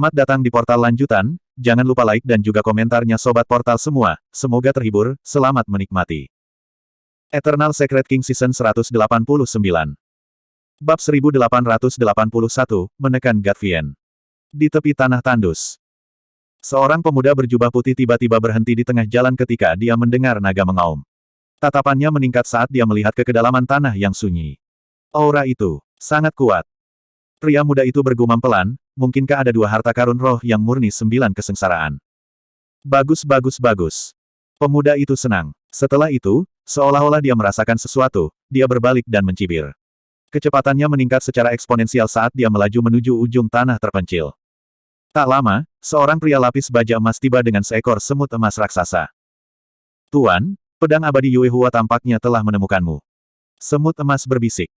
Selamat datang di portal lanjutan, jangan lupa like dan juga komentarnya sobat portal semua, semoga terhibur, selamat menikmati. Eternal Secret King Season 189. Bab 1881, menekan Gatvian. Di tepi tanah tandus. Seorang pemuda berjubah putih tiba-tiba berhenti di tengah jalan ketika dia mendengar naga mengaum. Tatapannya meningkat saat dia melihat ke kedalaman tanah yang sunyi. Aura itu sangat kuat. Pria muda itu bergumam pelan, mungkinkah ada 2 harta karun roh yang murni 9 kesengsaraan. Bagus bagus bagus. Pemuda itu senang. Setelah itu, seolah-olah dia merasakan sesuatu, dia berbalik dan mencibir. Kecepatannya meningkat secara eksponensial saat dia melaju menuju ujung tanah terpencil. Tak lama, seorang pria lapis baja emas tiba dengan seekor semut emas raksasa. Tuan, pedang abadi Yue Hua tampaknya telah menemukanmu. Semut emas berbisik.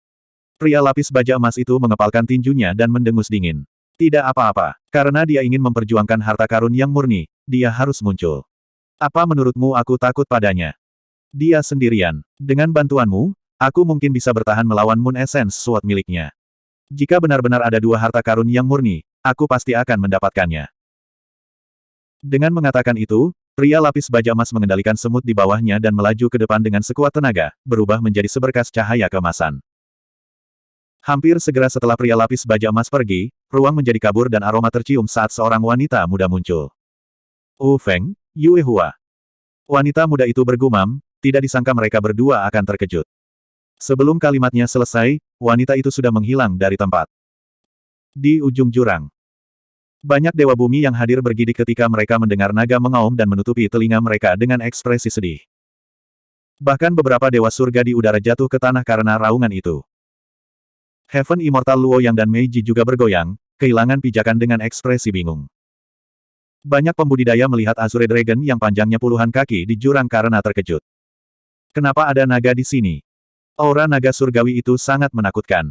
Pria lapis baja emas itu mengepalkan tinjunya dan mendengus dingin. Tidak apa-apa, karena dia ingin memperjuangkan harta karun yang murni, dia harus muncul. Apa menurutmu aku takut padanya? Dia sendirian. Dengan bantuanmu, aku mungkin bisa bertahan melawan Moon Essence Sword miliknya. Jika benar-benar ada 2 harta karun yang murni, aku pasti akan mendapatkannya. Dengan mengatakan itu, pria lapis baja emas mengendalikan semut di bawahnya dan melaju ke depan dengan sekuat tenaga, berubah menjadi seberkas cahaya keemasan. Hampir segera setelah pria lapis baja emas pergi, ruang menjadi kabur dan aroma tercium saat seorang wanita muda muncul. Wu Feng, Yue Hua. Wanita muda itu bergumam, tidak disangka mereka berdua akan terkejut. Sebelum kalimatnya selesai, wanita itu sudah menghilang dari tempat. Di ujung jurang. Banyak dewa bumi yang hadir bergidik ketika mereka mendengar naga mengaum dan menutupi telinga mereka dengan ekspresi sedih. Bahkan beberapa dewa surga di udara jatuh ke tanah karena raungan itu. Heaven Immortal Luo Yang dan Meiji juga bergoyang, kehilangan pijakan dengan ekspresi bingung. Banyak pembudidaya melihat Azure Dragon yang panjangnya puluhan kaki di jurang karena terkejut. Kenapa ada naga di sini? Aura naga surgawi itu sangat menakutkan.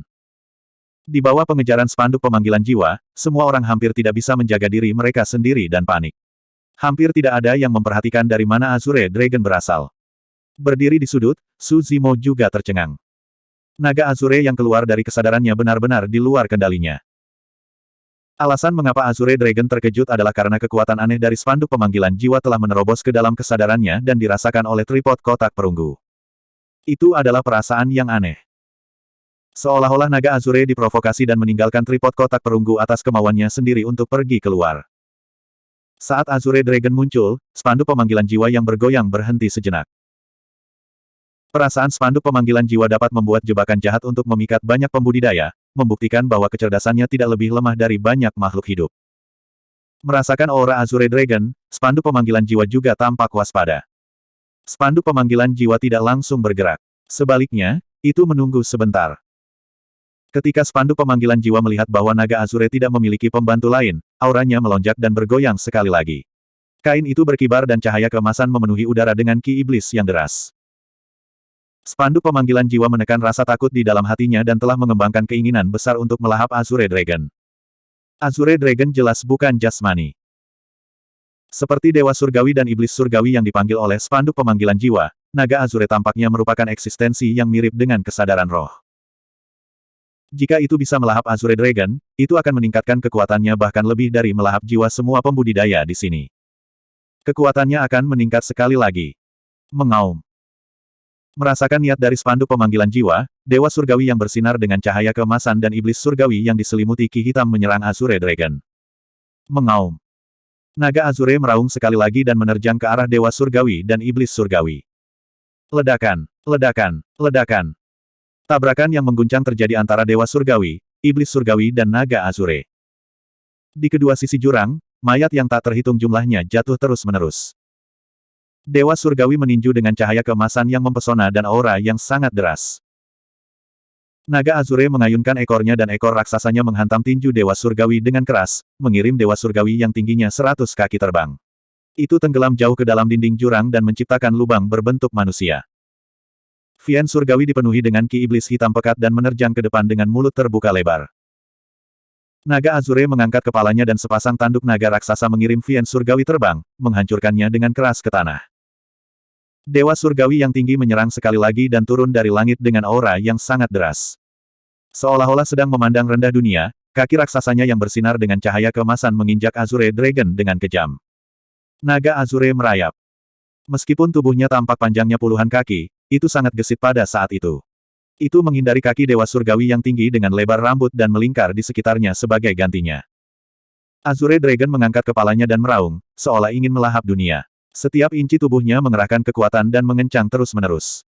Di bawah pengejaran spanduk pemanggilan jiwa, semua orang hampir tidak bisa menjaga diri mereka sendiri dan panik. Hampir tidak ada yang memperhatikan dari mana Azure Dragon berasal. Berdiri di sudut, Su Zimo juga tercengang. Naga Azure yang keluar dari kesadarannya benar-benar di luar kendalinya. Alasan mengapa Azure Dragon terkejut adalah karena kekuatan aneh dari spanduk pemanggilan jiwa telah menerobos ke dalam kesadarannya dan dirasakan oleh tripod kotak perunggu. Itu adalah perasaan yang aneh. Seolah-olah naga Azure diprovokasi dan meninggalkan tripod kotak perunggu atas kemauannya sendiri untuk pergi keluar. Saat Azure Dragon muncul, spanduk pemanggilan jiwa yang bergoyang berhenti sejenak. Perasaan spanduk pemanggilan jiwa dapat membuat jebakan jahat untuk memikat banyak pembudidaya, membuktikan bahwa kecerdasannya tidak lebih lemah dari banyak makhluk hidup. Merasakan aura Azure Dragon, spanduk pemanggilan jiwa juga tampak waspada. Spanduk pemanggilan jiwa tidak langsung bergerak. Sebaliknya, itu menunggu sebentar. Ketika spanduk pemanggilan jiwa melihat bahwa naga Azure tidak memiliki pembantu lain, auranya melonjak dan bergoyang sekali lagi. Kain itu berkibar dan cahaya keemasan memenuhi udara dengan ki iblis yang deras. Spanduk pemanggilan jiwa menekan rasa takut di dalam hatinya dan telah mengembangkan keinginan besar untuk melahap Azure Dragon. Azure Dragon jelas bukan jasmani. Seperti dewa surgawi dan iblis surgawi yang dipanggil oleh spanduk pemanggilan jiwa, naga Azure tampaknya merupakan eksistensi yang mirip dengan kesadaran roh. Jika itu bisa melahap Azure Dragon, itu akan meningkatkan kekuatannya bahkan lebih dari melahap jiwa semua pembudidaya di sini. Kekuatannya akan meningkat sekali lagi. Mengaum. Merasakan niat dari spanduk pemanggilan jiwa, dewa surgawi yang bersinar dengan cahaya keemasan dan iblis surgawi yang diselimuti ki hitam menyerang Azure Dragon. Mengaum. Naga Azure meraung sekali lagi dan menerjang ke arah dewa surgawi dan iblis surgawi. Ledakan, ledakan, ledakan. Tabrakan yang mengguncang terjadi antara dewa surgawi, iblis surgawi dan naga Azure. Di kedua sisi jurang, mayat yang tak terhitung jumlahnya jatuh terus-menerus. Dewa surgawi meninju dengan cahaya keemasan yang mempesona dan aura yang sangat deras. Naga Azure mengayunkan ekornya dan ekor raksasanya menghantam tinju dewa surgawi dengan keras, mengirim dewa surgawi yang tingginya 100 kaki terbang. Itu tenggelam jauh ke dalam dinding jurang dan menciptakan lubang berbentuk manusia. Vian surgawi dipenuhi dengan ki iblis hitam pekat dan menerjang ke depan dengan mulut terbuka lebar. Naga Azure mengangkat kepalanya dan sepasang tanduk naga raksasa mengirim Vian surgawi terbang, menghancurkannya dengan keras ke tanah. Dewa surgawi yang tinggi menyerang sekali lagi dan turun dari langit dengan aura yang sangat deras. Seolah-olah sedang memandang rendah dunia, kaki raksasanya yang bersinar dengan cahaya keemasan menginjak Azure Dragon dengan kejam. Naga Azure merayap. Meskipun tubuhnya tampak panjangnya puluhan kaki, itu sangat gesit pada saat itu. Itu menghindari kaki Dewa Surgawi yang tinggi dengan lebar rambut dan melingkar di sekitarnya sebagai gantinya. Azure Dragon mengangkat kepalanya dan meraung, seolah ingin melahap dunia. Setiap inci tubuhnya mengerahkan kekuatan dan mengencang terus-menerus.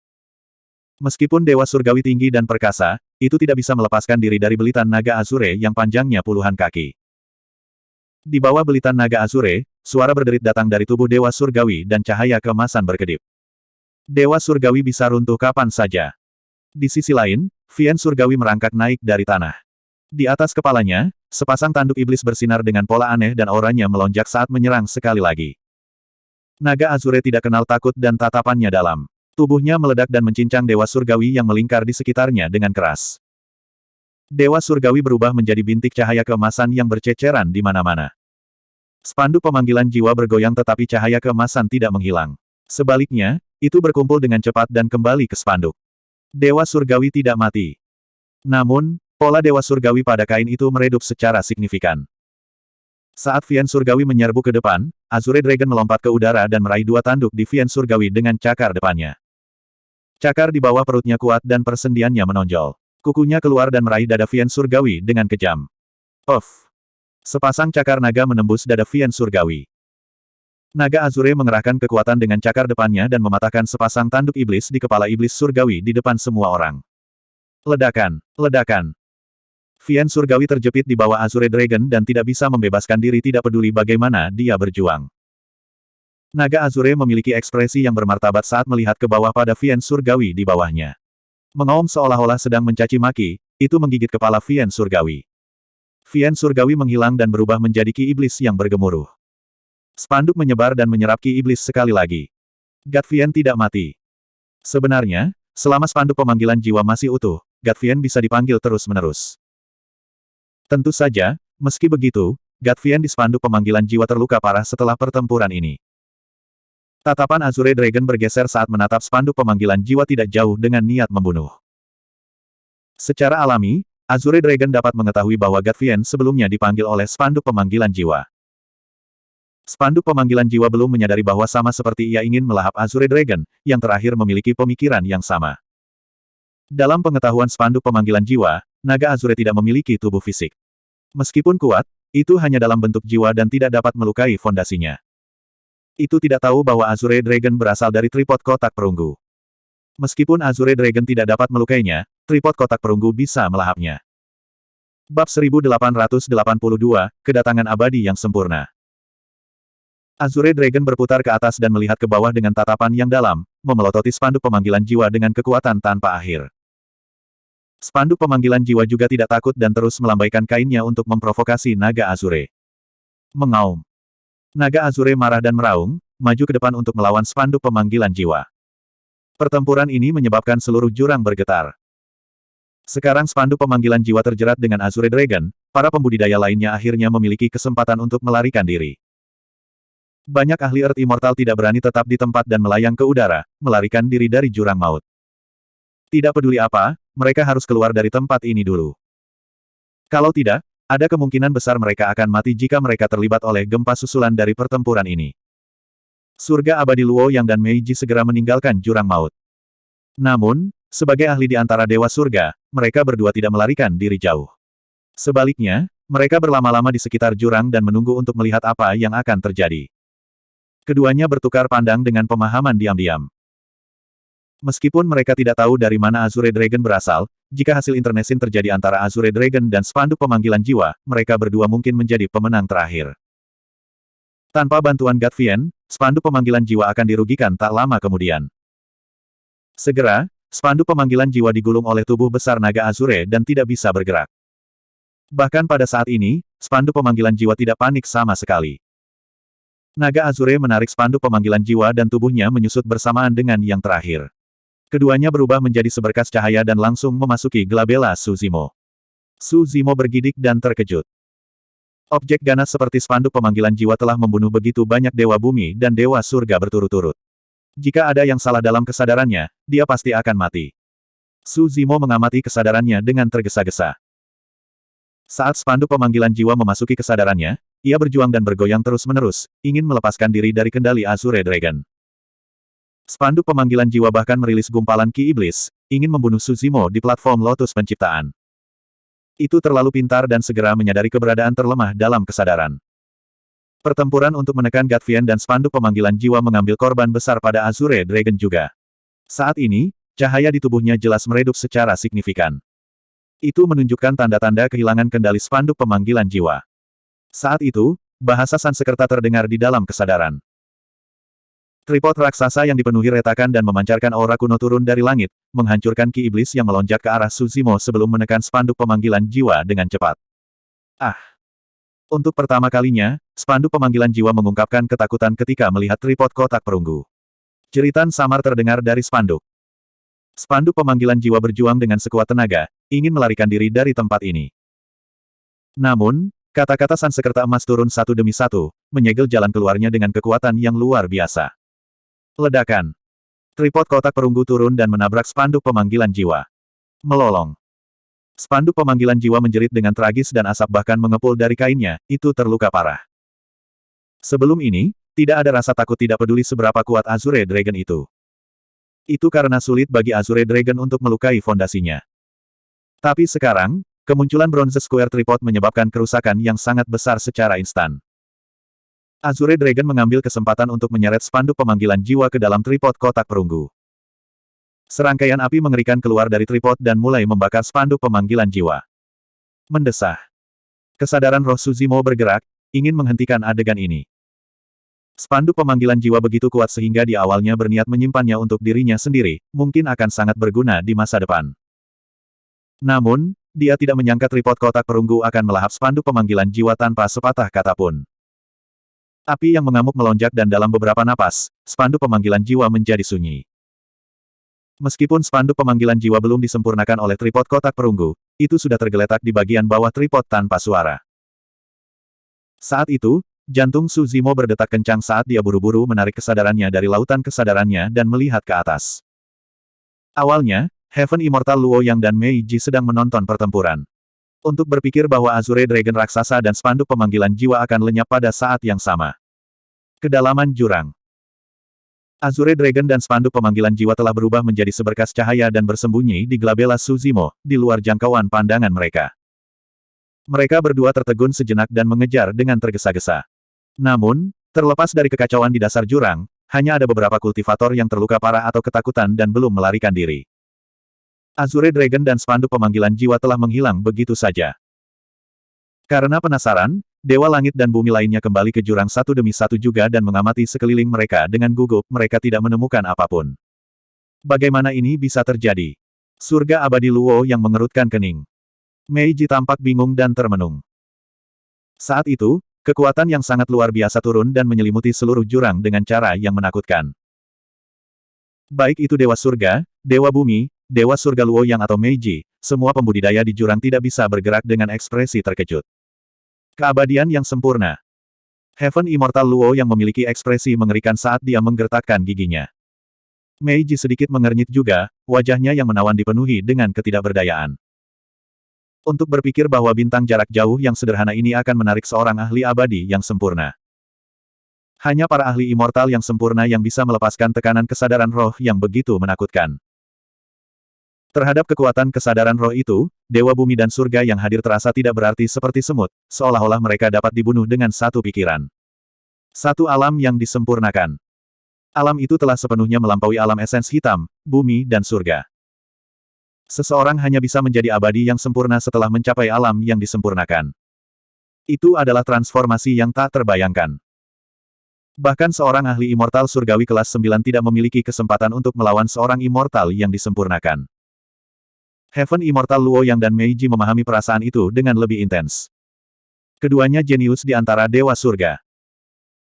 Meskipun Dewa Surgawi tinggi dan perkasa, itu tidak bisa melepaskan diri dari belitan naga Azure yang panjangnya puluhan kaki. Di bawah belitan naga Azure, suara berderit datang dari tubuh Dewa Surgawi dan cahaya keemasan berkedip. Dewa Surgawi bisa runtuh kapan saja. Di sisi lain, Vian Surgawi merangkak naik dari tanah. Di atas kepalanya, sepasang tanduk iblis bersinar dengan pola aneh dan auranya melonjak saat menyerang sekali lagi. Naga Azure tidak kenal takut dan tatapannya dalam. Tubuhnya meledak dan mencincang Dewa Surgawi yang melingkar di sekitarnya dengan keras. Dewa Surgawi berubah menjadi bintik cahaya keemasan yang berceceran di mana-mana. Spanduk pemanggilan jiwa bergoyang tetapi cahaya keemasan tidak menghilang. Sebaliknya, itu berkumpul dengan cepat dan kembali ke spanduk. Dewa Surgawi tidak mati. Namun, pola Dewa Surgawi pada kain itu meredup secara signifikan. Saat Vian Surgawi menyerbu ke depan, Azure Dragon melompat ke udara dan meraih dua tanduk di Vian Surgawi dengan cakar depannya. Cakar di bawah perutnya kuat dan persendiannya menonjol. Kukunya keluar dan meraih dada Vian Surgawi dengan kejam. Puff! Sepasang cakar naga menembus dada Vian Surgawi. Naga Azure mengerahkan kekuatan dengan cakar depannya dan mematahkan sepasang tanduk iblis di kepala iblis Surgawi di depan semua orang. Ledakan! Ledakan! Vian Surgawi terjepit di bawah Azure Dragon dan tidak bisa membebaskan diri tidak peduli bagaimana dia berjuang. Naga Azure memiliki ekspresi yang bermartabat saat melihat ke bawah pada Vian Surgawi di bawahnya. Mengaum seolah-olah sedang mencaci maki, itu menggigit kepala Vian Surgawi. Vian Surgawi menghilang dan berubah menjadi ki iblis yang bergemuruh. Spanduk menyebar dan menyerap ki iblis sekali lagi. God Vian tidak mati. Sebenarnya, selama spanduk pemanggilan jiwa masih utuh, God Vian bisa dipanggil terus-menerus. Tentu saja, meski begitu, God Vian di spanduk pemanggilan jiwa terluka parah setelah pertempuran ini. Tatapan Azure Dragon bergeser saat menatap spanduk pemanggilan jiwa tidak jauh dengan niat membunuh. Secara alami, Azure Dragon dapat mengetahui bahwa God Vian sebelumnya dipanggil oleh spanduk pemanggilan jiwa. Spanduk pemanggilan jiwa belum menyadari bahwa sama seperti ia ingin melahap Azure Dragon, yang terakhir memiliki pemikiran yang sama. Dalam pengetahuan spanduk pemanggilan jiwa, naga Azure tidak memiliki tubuh fisik. Meskipun kuat, itu hanya dalam bentuk jiwa dan tidak dapat melukai fondasinya. Itu tidak tahu bahwa Azure Dragon berasal dari tripod kotak perunggu. Meskipun Azure Dragon tidak dapat melukainya, tripod kotak perunggu bisa melahapnya. Bab 1882, Kedatangan Abadi yang Sempurna. Azure Dragon berputar ke atas dan melihat ke bawah dengan tatapan yang dalam, memelototi spanduk pemanggilan jiwa dengan kekuatan tanpa akhir. Spanduk pemanggilan jiwa juga tidak takut dan terus melambaikan kainnya untuk memprovokasi naga Azure. Mengaum. Naga Azure marah dan meraung, maju ke depan untuk melawan spanduk pemanggilan jiwa. Pertempuran ini menyebabkan seluruh jurang bergetar. Sekarang spanduk pemanggilan jiwa terjerat dengan Azure Dragon, para pembudidaya lainnya akhirnya memiliki kesempatan untuk melarikan diri. Banyak ahli Earth Immortal tidak berani tetap di tempat dan melayang ke udara, melarikan diri dari jurang maut. Tidak peduli apa, mereka harus keluar dari tempat ini dulu. Kalau tidak, ada kemungkinan besar mereka akan mati jika mereka terlibat oleh gempa susulan dari pertempuran ini. Surga abadi Luo Yang dan Meiji segera meninggalkan jurang maut. Namun, sebagai ahli di antara dewa surga, mereka berdua tidak melarikan diri jauh. Sebaliknya, mereka berlama-lama di sekitar jurang dan menunggu untuk melihat apa yang akan terjadi. Keduanya bertukar pandang dengan pemahaman diam-diam. Meskipun mereka tidak tahu dari mana Azure Dragon berasal, jika hasil internesin terjadi antara Azure Dragon dan spanduk pemanggilan jiwa, mereka berdua mungkin menjadi pemenang terakhir. Tanpa bantuan God Vian, spanduk pemanggilan jiwa akan dirugikan tak lama kemudian. Segera, spanduk pemanggilan jiwa digulung oleh tubuh besar naga Azure dan tidak bisa bergerak. Bahkan pada saat ini, spanduk pemanggilan jiwa tidak panik sama sekali. Naga Azure menarik spanduk pemanggilan jiwa dan tubuhnya menyusut bersamaan dengan yang terakhir. Keduanya berubah menjadi seberkas cahaya dan langsung memasuki Glabella Suzimo. Suzimo bergidik dan terkejut. Objek ganas seperti spanduk pemanggilan jiwa telah membunuh begitu banyak dewa bumi dan dewa surga berturut-turut. Jika ada yang salah dalam kesadarannya, dia pasti akan mati. Suzimo mengamati kesadarannya dengan tergesa-gesa. Saat spanduk pemanggilan jiwa memasuki kesadarannya, ia berjuang dan bergoyang terus-menerus, ingin melepaskan diri dari kendali Azure Dragon. Spanduk pemanggilan jiwa bahkan merilis gumpalan ki iblis, ingin membunuh Suzimo di platform Lotus Penciptaan. Itu terlalu pintar dan segera menyadari keberadaan terlemah dalam kesadaran. Pertempuran untuk menekan Gatvian dan spanduk pemanggilan jiwa mengambil korban besar pada Azure Dragon juga. Saat ini, cahaya di tubuhnya jelas meredup secara signifikan. Itu menunjukkan tanda-tanda kehilangan kendali spanduk pemanggilan jiwa. Saat itu, bahasa Sanskerta terdengar di dalam kesadaran. Tripod raksasa yang dipenuhi retakan dan memancarkan aura kuno turun dari langit, menghancurkan ki iblis yang melonjak ke arah Suzimo sebelum menekan spanduk pemanggilan jiwa dengan cepat. Ah! Untuk pertama kalinya, spanduk pemanggilan jiwa mengungkapkan ketakutan ketika melihat tripod kotak perunggu. Jeritan samar terdengar dari spanduk. Spanduk pemanggilan jiwa berjuang dengan sekuat tenaga, ingin melarikan diri dari tempat ini. Namun, kata-kata Sanskerta emas turun satu demi satu, menyegel jalan keluarnya dengan kekuatan yang luar biasa. Ledakan. Tripod kotak perunggu turun dan menabrak spanduk pemanggilan jiwa. Melolong. Spanduk pemanggilan jiwa menjerit dengan tragis dan asap bahkan mengepul dari kainnya, itu terluka parah. Sebelum ini, tidak ada rasa takut tidak peduli seberapa kuat Azure Dragon itu. Itu karena sulit bagi Azure Dragon untuk melukai fondasinya. Tapi sekarang, kemunculan Bronze Square Tripod menyebabkan kerusakan yang sangat besar secara instan. Azure Dragon mengambil kesempatan untuk menyeret spanduk pemanggilan jiwa ke dalam tripod kotak perunggu. Serangkaian api mengerikan keluar dari tripod dan mulai membakar spanduk pemanggilan jiwa. Mendesah. Kesadaran roh Suzimo bergerak, ingin menghentikan adegan ini. Spanduk pemanggilan jiwa begitu kuat sehingga di awalnya berniat menyimpannya untuk dirinya sendiri, mungkin akan sangat berguna di masa depan. Namun, dia tidak menyangka tripod kotak perunggu akan melahap spanduk pemanggilan jiwa tanpa sepatah kata pun. Api yang mengamuk melonjak dan dalam beberapa napas, spanduk pemanggilan jiwa menjadi sunyi. Meskipun spanduk pemanggilan jiwa belum disempurnakan oleh tripod kotak perunggu, itu sudah tergeletak di bagian bawah tripod tanpa suara. Saat itu, jantung Suzimo berdetak kencang saat dia buru-buru menarik kesadarannya dari lautan kesadarannya dan melihat ke atas. Awalnya, Heaven Immortal Luo Yang dan Mei Ji sedang menonton pertempuran. Untuk berpikir bahwa Azure Dragon raksasa dan spanduk pemanggilan jiwa akan lenyap pada saat yang sama. Kedalaman jurang. Azure Dragon dan spanduk pemanggilan jiwa telah berubah menjadi seberkas cahaya dan bersembunyi di Glabella Suzimo, di luar jangkauan pandangan mereka. Mereka berdua tertegun sejenak dan mengejar dengan tergesa-gesa. Namun, terlepas dari kekacauan di dasar jurang, hanya ada beberapa kultivator yang terluka parah atau ketakutan dan belum melarikan diri. Azure Dragon dan spanduk pemanggilan jiwa telah menghilang begitu saja. Karena penasaran, Dewa Langit dan Bumi lainnya kembali ke jurang satu demi satu juga dan mengamati sekeliling mereka dengan gugup, mereka tidak menemukan apapun. Bagaimana ini bisa terjadi? Surga abadi Luo yang mengerutkan kening. Mei Ji tampak bingung dan termenung. Saat itu, kekuatan yang sangat luar biasa turun dan menyelimuti seluruh jurang dengan cara yang menakutkan. Baik itu Dewa Surga, Dewa Bumi, Dewa Surga Luo Yang atau Mei Ji, semua pembudidaya di jurang tidak bisa bergerak dengan ekspresi terkejut. Keabadian yang sempurna. Heaven Immortal Luo Yang memiliki ekspresi mengerikan saat dia menggertakkan giginya. Mei Ji sedikit mengernyit juga, wajahnya yang menawan dipenuhi dengan ketidakberdayaan. Untuk berpikir bahwa bintang jarak jauh yang sederhana ini akan menarik seorang ahli abadi yang sempurna. Hanya para ahli immortal yang sempurna yang bisa melepaskan tekanan kesadaran roh yang begitu menakutkan. Terhadap kekuatan kesadaran roh itu, Dewa Bumi dan Surga yang hadir terasa tidak berarti seperti semut, seolah-olah mereka dapat dibunuh dengan satu pikiran. Satu alam yang disempurnakan. Alam itu telah sepenuhnya melampaui alam esens hitam, bumi dan surga. Seseorang hanya bisa menjadi abadi yang sempurna setelah mencapai alam yang disempurnakan. Itu adalah transformasi yang tak terbayangkan. Bahkan seorang ahli immortal surgawi kelas 9 tidak memiliki kesempatan untuk melawan seorang immortal yang disempurnakan. Heaven Immortal Luo Yang dan Mei Ji memahami perasaan itu dengan lebih intens. Keduanya jenius di antara Dewa Surga.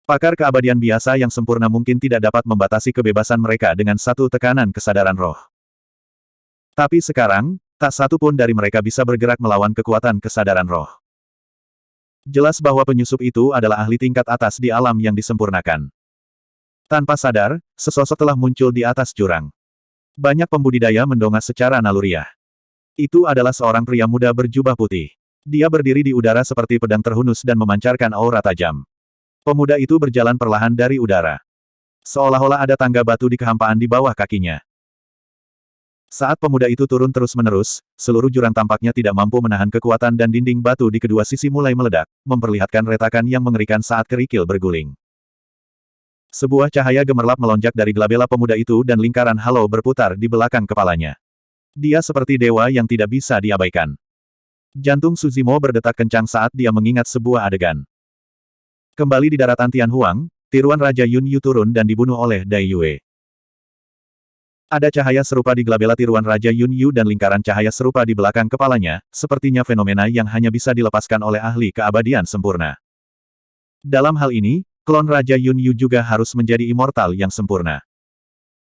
Pakar keabadian biasa yang sempurna mungkin tidak dapat membatasi kebebasan mereka dengan satu tekanan kesadaran roh. Tapi sekarang, tak satu pun dari mereka bisa bergerak melawan kekuatan kesadaran roh. Jelas bahwa penyusup itu adalah ahli tingkat atas di alam yang disempurnakan. Tanpa sadar, sesosok telah muncul di atas jurang. Banyak pembudidaya mendongak secara naluriah. Itu adalah seorang pria muda berjubah putih. Dia berdiri di udara seperti pedang terhunus dan memancarkan aura tajam. Pemuda itu berjalan perlahan dari udara. Seolah-olah ada tangga batu di kehampaan di bawah kakinya. Saat pemuda itu turun terus-menerus, seluruh jurang tampaknya tidak mampu menahan kekuatan dan dinding batu di kedua sisi mulai meledak, memperlihatkan retakan yang mengerikan saat kerikil berguling. Sebuah cahaya gemerlap melonjak dari glabela pemuda itu dan lingkaran halo berputar di belakang kepalanya. Dia seperti dewa yang tidak bisa diabaikan. Jantung Suzimo berdetak kencang saat dia mengingat sebuah adegan. Kembali di daratan Tianhuang, tiruan Raja Yun Yu turun dan dibunuh oleh Dai Yue. Ada cahaya serupa di glabela tiruan Raja Yun Yu dan lingkaran cahaya serupa di belakang kepalanya, sepertinya fenomena yang hanya bisa dilepaskan oleh ahli keabadian sempurna. Dalam hal ini, klon Raja Yun Yu juga harus menjadi immortal yang sempurna.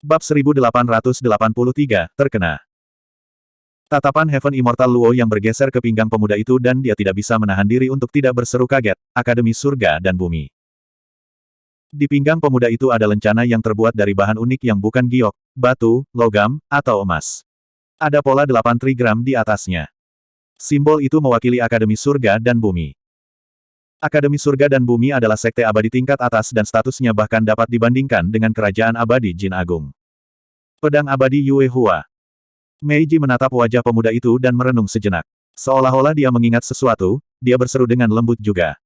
Bab 1883, terkena. Tatapan Heaven Immortal Luo yang bergeser ke pinggang pemuda itu dan dia tidak bisa menahan diri untuk tidak berseru kaget, Akademi Surga dan Bumi. Di pinggang pemuda itu ada lencana yang terbuat dari bahan unik yang bukan giok, batu, logam, atau emas. Ada pola 8 trigram di atasnya. Simbol itu mewakili Akademi Surga dan Bumi. Akademi Surga dan Bumi adalah sekte abadi tingkat atas dan statusnya bahkan dapat dibandingkan dengan Kerajaan Abadi Jin Agung. Pedang Abadi Yue Hua. Meiji menatap wajah pemuda itu dan merenung sejenak. Seolah-olah dia mengingat sesuatu, dia berseru dengan lembut juga.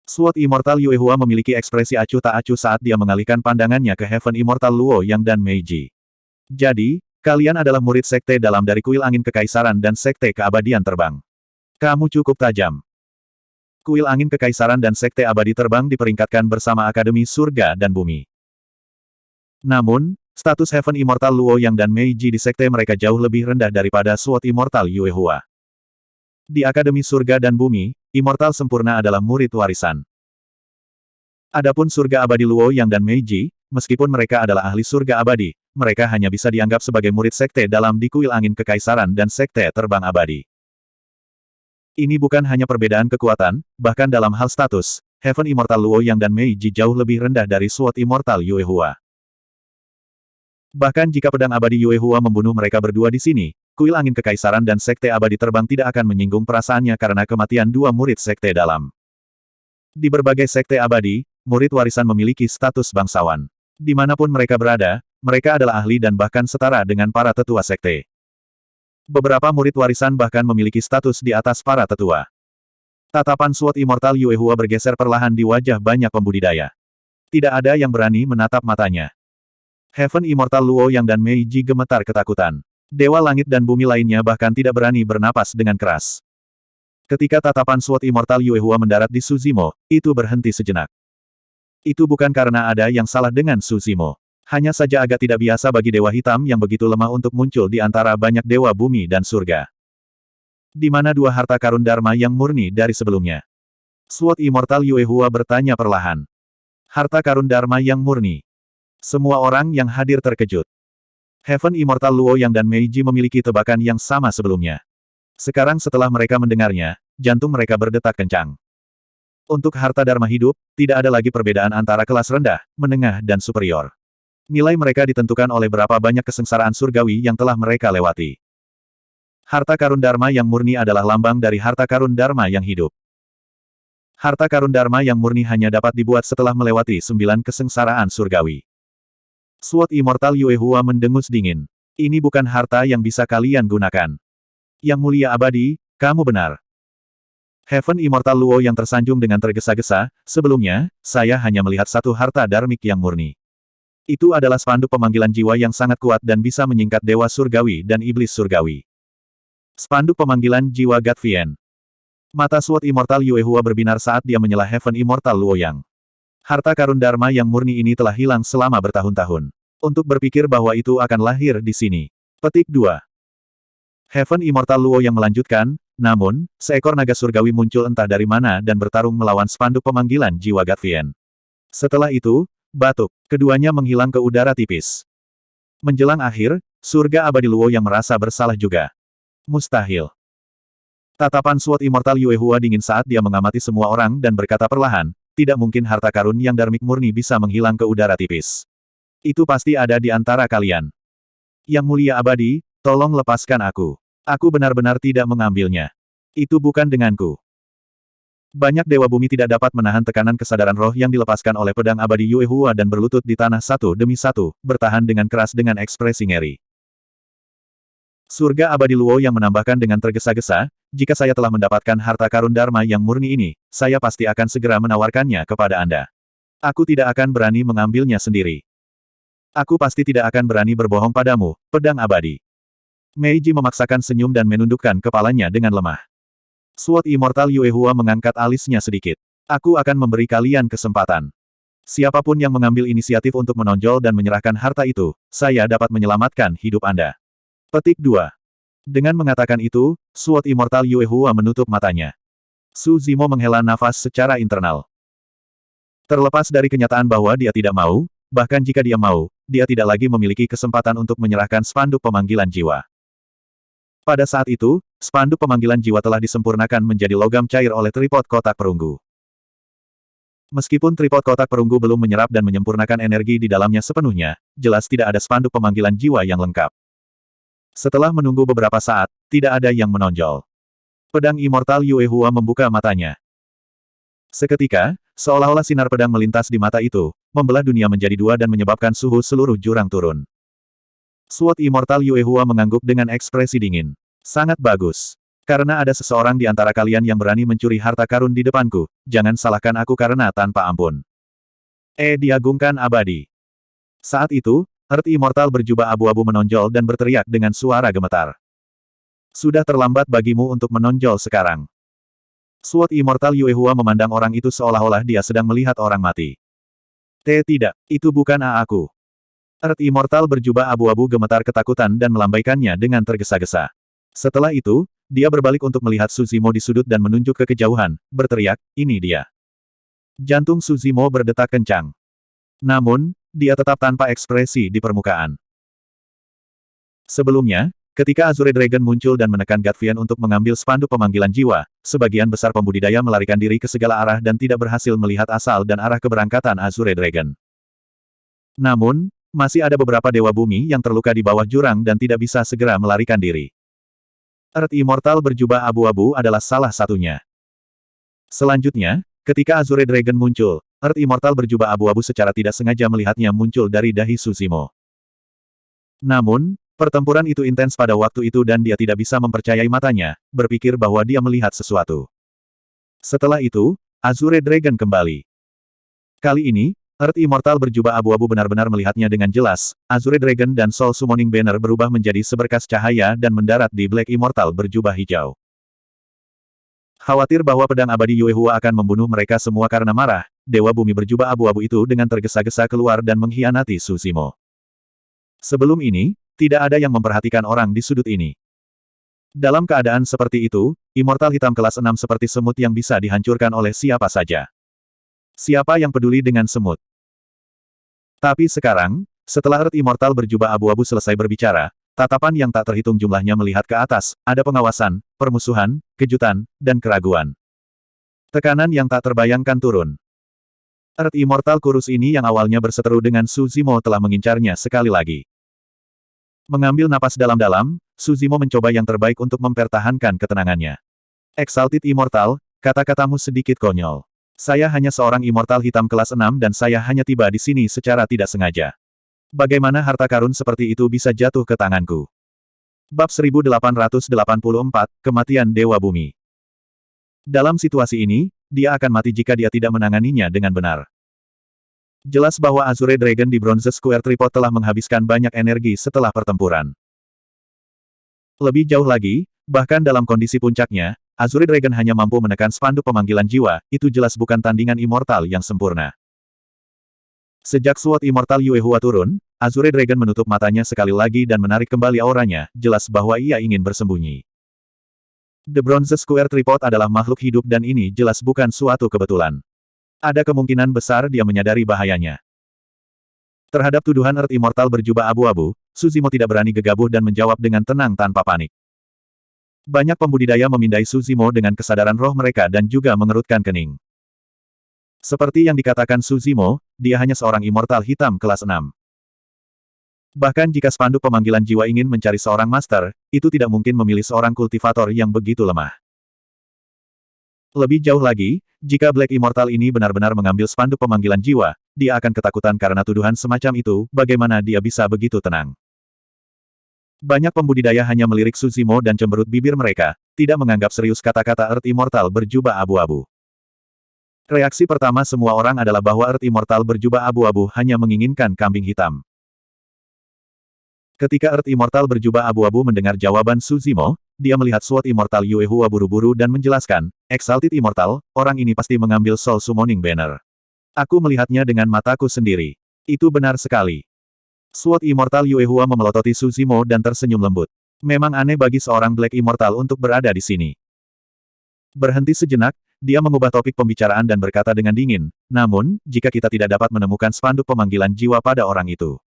Sword Immortal Yue Hua memiliki ekspresi acuh tak acuh saat dia mengalihkan pandangannya ke Heaven Immortal Luo Yang dan Meiji. Jadi, kalian adalah murid sekte dalam dari Kuil Angin Kekaisaran dan Sekte Keabadian Terbang. Kamu cukup tajam. Kuil Angin Kekaisaran dan Sekte Abadi Terbang diperingkatkan bersama Akademi Surga dan Bumi. Namun, status Heaven Immortal Luo Yang dan Meiji di sekte mereka jauh lebih rendah daripada Sword Immortal Yue Hua. Di Akademi Surga dan Bumi, Immortal sempurna adalah murid warisan. Adapun surga abadi Luo Yang dan Meiji, meskipun mereka adalah ahli surga abadi, mereka hanya bisa dianggap sebagai murid sekte dalam di Kuil Angin Kekaisaran dan Sekte Terbang Abadi. Ini bukan hanya perbedaan kekuatan, bahkan dalam hal status, Heaven Immortal Luo Yang dan Meiji jauh lebih rendah dari Sword Immortal Yue Hua. Bahkan jika pedang abadi Yue Hua membunuh mereka berdua di sini, Kuil Angin Kekaisaran dan Sekte Abadi Terbang tidak akan menyinggung perasaannya karena kematian dua murid sekte dalam. Di berbagai sekte abadi, murid warisan memiliki status bangsawan. Dimanapun mereka berada, mereka adalah ahli dan bahkan setara dengan para tetua sekte. Beberapa murid warisan bahkan memiliki status di atas para tetua. Tatapan Sword Immortal Yue Hua bergeser perlahan di wajah banyak pembudidaya. Tidak ada yang berani menatap matanya. Heaven Immortal Luo Yang dan Meiji gemetar ketakutan. Dewa langit dan bumi lainnya bahkan tidak berani bernapas dengan keras. Ketika tatapan Sword Immortal Yue Hua mendarat di Suzimo, itu berhenti sejenak. Itu bukan karena ada yang salah dengan Suzimo. Hanya saja agak tidak biasa bagi dewa hitam yang begitu lemah untuk muncul di antara banyak dewa bumi dan surga. Di mana dua harta karun Dharma yang murni dari sebelumnya? Sword Immortal Yue Hua bertanya perlahan. Harta karun Dharma yang murni. Semua orang yang hadir terkejut. Heaven Immortal Luo Yang dan Meiji memiliki tebakan yang sama sebelumnya. Sekarang setelah mereka mendengarnya, jantung mereka berdetak kencang. Untuk harta Dharma hidup, tidak ada lagi perbedaan antara kelas rendah, menengah dan superior. Nilai mereka ditentukan oleh berapa banyak kesengsaraan surgawi yang telah mereka lewati. Harta karun Dharma yang murni adalah lambang dari harta karun Dharma yang hidup. Harta karun Dharma yang murni hanya dapat dibuat setelah melewati 9 kesengsaraan surgawi. Sword Immortal Yue Hua mendengus dingin. Ini bukan harta yang bisa kalian gunakan. Yang mulia abadi, kamu benar. Heaven Immortal Luo yang tersanjung dengan tergesa-gesa, sebelumnya, saya hanya melihat satu harta dharmik yang murni. Itu adalah spanduk pemanggilan jiwa yang sangat kuat dan bisa menyingkat dewa surgawi dan iblis surgawi. Spanduk pemanggilan jiwa Gatvian. Mata Sword Immortal Yue Hua berbinar saat dia menyela Heaven Immortal Luo Yang. Harta karun Dharma yang murni ini telah hilang selama bertahun-tahun. Untuk berpikir bahwa itu akan lahir di sini. Petik 2. Heaven Immortal Luo Yang melanjutkan, namun, seekor naga surgawi muncul entah dari mana dan bertarung melawan spanduk pemanggilan jiwa Gatvian. Setelah itu, batuk, keduanya menghilang ke udara tipis. Menjelang akhir, surga abadi Luo Yang merasa bersalah juga. Mustahil. Tatapan Sword Immortal Yue Hua dingin saat dia mengamati semua orang dan berkata perlahan, tidak mungkin harta karun yang dharmik murni bisa menghilang ke udara tipis. Itu pasti ada di antara kalian. Yang mulia abadi, tolong lepaskan aku. Aku benar-benar tidak mengambilnya. Itu bukan denganku. Banyak Dewa Bumi tidak dapat menahan tekanan kesadaran roh yang dilepaskan oleh pedang abadi Yue Hua dan berlutut di tanah satu demi satu, bertahan dengan keras dengan ekspresi ngeri. Surga abadi Luo yang menambahkan dengan tergesa-gesa, jika saya telah mendapatkan harta karun Dharma yang murni ini, saya pasti akan segera menawarkannya kepada Anda. Aku tidak akan berani mengambilnya sendiri. Aku pasti tidak akan berani berbohong padamu, pedang abadi. Meiji memaksakan senyum dan menundukkan kepalanya dengan lemah. Sword Immortal Yue Hua mengangkat alisnya sedikit. Aku akan memberi kalian kesempatan. Siapapun yang mengambil inisiatif untuk menonjol dan menyerahkan harta itu, saya dapat menyelamatkan hidup Anda. Petik 2. Dengan mengatakan itu, Sword Immortal Yue Hua menutup matanya. Su Zimo menghela nafas secara internal. Terlepas dari kenyataan bahwa dia tidak mau, bahkan jika dia mau, dia tidak lagi memiliki kesempatan untuk menyerahkan spanduk pemanggilan jiwa. Pada saat itu, spanduk pemanggilan jiwa telah disempurnakan menjadi logam cair oleh tripod kotak perunggu. Meskipun tripod kotak perunggu belum menyerap dan menyempurnakan energi di dalamnya sepenuhnya, jelas tidak ada spanduk pemanggilan jiwa yang lengkap. Setelah menunggu beberapa saat, tidak ada yang menonjol. Pedang Immortal Yue Hua membuka matanya. Seketika, seolah-olah sinar pedang melintas di mata itu, membelah dunia menjadi dua dan menyebabkan suhu seluruh jurang turun. Sword Immortal Yue Hua mengangguk dengan ekspresi dingin. Sangat bagus. Karena ada seseorang di antara kalian yang berani mencuri harta karun di depanku, jangan salahkan aku karena tanpa ampun. Diagungkan abadi. Saat itu, Earth Immortal berjubah abu-abu menonjol dan berteriak dengan suara gemetar. Sudah terlambat bagimu untuk menonjol sekarang. Sword Immortal Yue Hua memandang orang itu seolah-olah dia sedang melihat orang mati. Tidak, itu bukan aku. Earth Immortal berjubah abu-abu gemetar ketakutan dan melambaikannya dengan tergesa-gesa. Setelah itu, dia berbalik untuk melihat Su Zimo di sudut dan menunjuk ke kejauhan, berteriak, ini dia. Jantung Su Zimo berdetak kencang. Namun, dia tetap tanpa ekspresi di permukaan. Sebelumnya, ketika Azure Dragon muncul dan menekan Gatvian untuk mengambil spanduk pemanggilan jiwa, sebagian besar pembudidaya melarikan diri ke segala arah dan tidak berhasil melihat asal dan arah keberangkatan Azure Dragon. Namun, masih ada beberapa Dewa Bumi yang terluka di bawah jurang dan tidak bisa segera melarikan diri. Earth Immortal berjubah abu-abu adalah salah satunya. Selanjutnya, ketika Azure Dragon muncul, Earth Immortal berjubah abu-abu secara tidak sengaja melihatnya muncul dari dahi Su Zimo. Namun, pertempuran itu intens pada waktu itu dan dia tidak bisa mempercayai matanya, berpikir bahwa dia melihat sesuatu. Setelah itu, Azure Dragon kembali. Kali ini, Earth Immortal berjubah abu-abu benar-benar melihatnya dengan jelas. Azure Dragon dan Soul Summoning Banner berubah menjadi seberkas cahaya dan mendarat di Black Immortal berjubah hijau. Khawatir bahwa pedang abadi Yue Hua akan membunuh mereka semua karena marah, Dewa Bumi berjubah abu-abu itu dengan tergesa-gesa keluar dan mengkhianati Su Zimo. Sebelum ini, tidak ada yang memperhatikan orang di sudut ini. Dalam keadaan seperti itu, Immortal hitam kelas 6 seperti semut yang bisa dihancurkan oleh siapa saja. Siapa yang peduli dengan semut? Tapi sekarang, setelah Earth Immortal berjubah abu-abu selesai berbicara, tatapan yang tak terhitung jumlahnya melihat ke atas, ada pengawasan, permusuhan, kejutan, dan keraguan. Tekanan yang tak terbayangkan turun. Earth Immortal kurus ini yang awalnya berseteru dengan Su Zimo telah mengincarnya sekali lagi. Mengambil napas dalam-dalam, Su Zimo mencoba yang terbaik untuk mempertahankan ketenangannya. Exalted Immortal, kata-katamu sedikit konyol. Saya hanya seorang Immortal hitam kelas 6 dan saya hanya tiba di sini secara tidak sengaja. Bagaimana harta karun seperti itu bisa jatuh ke tanganku? Bab 1884, Kematian Dewa Bumi. Dalam situasi ini, dia akan mati jika dia tidak menanganinya dengan benar. Jelas bahwa Azure Dragon di Bronze Square Tripod telah menghabiskan banyak energi setelah pertempuran. Lebih jauh lagi, bahkan dalam kondisi puncaknya, Azure Dragon hanya mampu menekan spanduk pemanggilan jiwa, itu jelas bukan tandingan Immortal yang sempurna. Sejak Sword Immortal Yue Hua turun, Azure Dragon menutup matanya sekali lagi dan menarik kembali auranya, jelas bahwa ia ingin bersembunyi. The Bronze Square Tripod adalah makhluk hidup dan ini jelas bukan suatu kebetulan. Ada kemungkinan besar dia menyadari bahayanya. Terhadap tuduhan Earth Immortal berjubah abu-abu, Su Zimo tidak berani gegabah dan menjawab dengan tenang tanpa panik. Banyak pembudidaya memindai Su Zimo dengan kesadaran roh mereka dan juga mengerutkan kening. Seperti yang dikatakan Su Zimo, dia hanya seorang Immortal hitam kelas 6. Bahkan jika spanduk pemanggilan jiwa ingin mencari seorang master, itu tidak mungkin memilih seorang kultivator yang begitu lemah. Lebih jauh lagi, jika Black Immortal ini benar-benar mengambil spanduk pemanggilan jiwa, dia akan ketakutan karena tuduhan semacam itu, bagaimana dia bisa begitu tenang. Banyak pembudidaya hanya melirik Suzimo dan cemberut bibir mereka, tidak menganggap serius kata-kata Earth Immortal berjubah abu-abu. Reaksi pertama semua orang adalah bahwa Earth Immortal berjubah abu-abu hanya menginginkan kambing hitam. Ketika Earth Immortal berjubah abu-abu mendengar jawaban Suzimo, dia melihat Sword Immortal Yue Hua buru-buru dan menjelaskan, Exalted Immortal, orang ini pasti mengambil Soul Summoning Banner. Aku melihatnya dengan mataku sendiri. Itu benar sekali. Sword Immortal Yue Hua memelototi Suzimo dan tersenyum lembut. Memang aneh bagi seorang Black Immortal untuk berada di sini. Berhenti sejenak, dia mengubah topik pembicaraan dan berkata dengan dingin, namun, jika kita tidak dapat menemukan spanduk pemanggilan jiwa pada orang itu.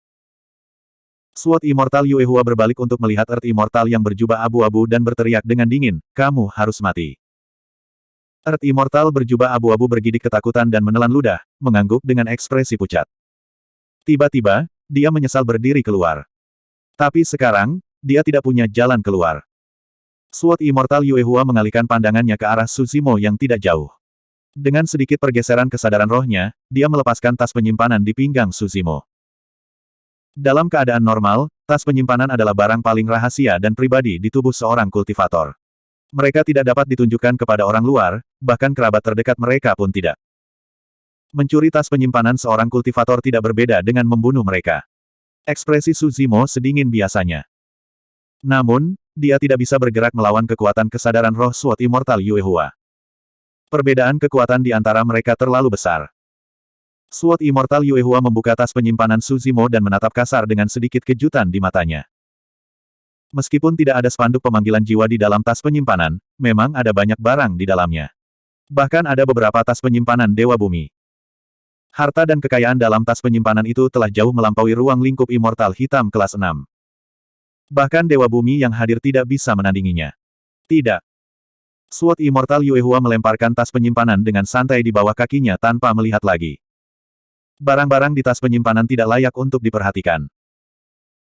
Sword Immortal Yue Hua berbalik untuk melihat Earth Immortal yang berjubah abu-abu dan berteriak dengan dingin, kamu harus mati. Earth Immortal berjubah abu-abu bergidik ketakutan dan menelan ludah, mengangguk dengan ekspresi pucat. Tiba-tiba, dia menyesal berdiri keluar. Tapi sekarang, dia tidak punya jalan keluar. Sword Immortal Yue Hua mengalihkan pandangannya ke arah Suzimo yang tidak jauh. Dengan sedikit pergeseran kesadaran rohnya, dia melepaskan tas penyimpanan di pinggang Suzimo. Dalam keadaan normal, tas penyimpanan adalah barang paling rahasia dan pribadi di tubuh seorang kultivator. Mereka tidak dapat ditunjukkan kepada orang luar, bahkan kerabat terdekat mereka pun tidak. Mencuri tas penyimpanan seorang kultivator tidak berbeda dengan membunuh mereka. Ekspresi Suzimo sedingin biasanya. Namun, dia tidak bisa bergerak melawan kekuatan kesadaran roh Sword Immortal Yue Hua. Perbedaan kekuatan di antara mereka terlalu besar. Sword Immortal Yue Hua membuka tas penyimpanan Suzimo dan menatap kasar dengan sedikit kejutan di matanya. Meskipun tidak ada spanduk pemanggilan jiwa di dalam tas penyimpanan, memang ada banyak barang di dalamnya. Bahkan ada beberapa tas penyimpanan Dewa Bumi. Harta dan kekayaan dalam tas penyimpanan itu telah jauh melampaui ruang lingkup immortal hitam kelas 6. Bahkan Dewa Bumi yang hadir tidak bisa menandinginya. Tidak. Sword Immortal Yue Hua melemparkan tas penyimpanan dengan santai di bawah kakinya tanpa melihat lagi. Barang-barang di tas penyimpanan tidak layak untuk diperhatikan.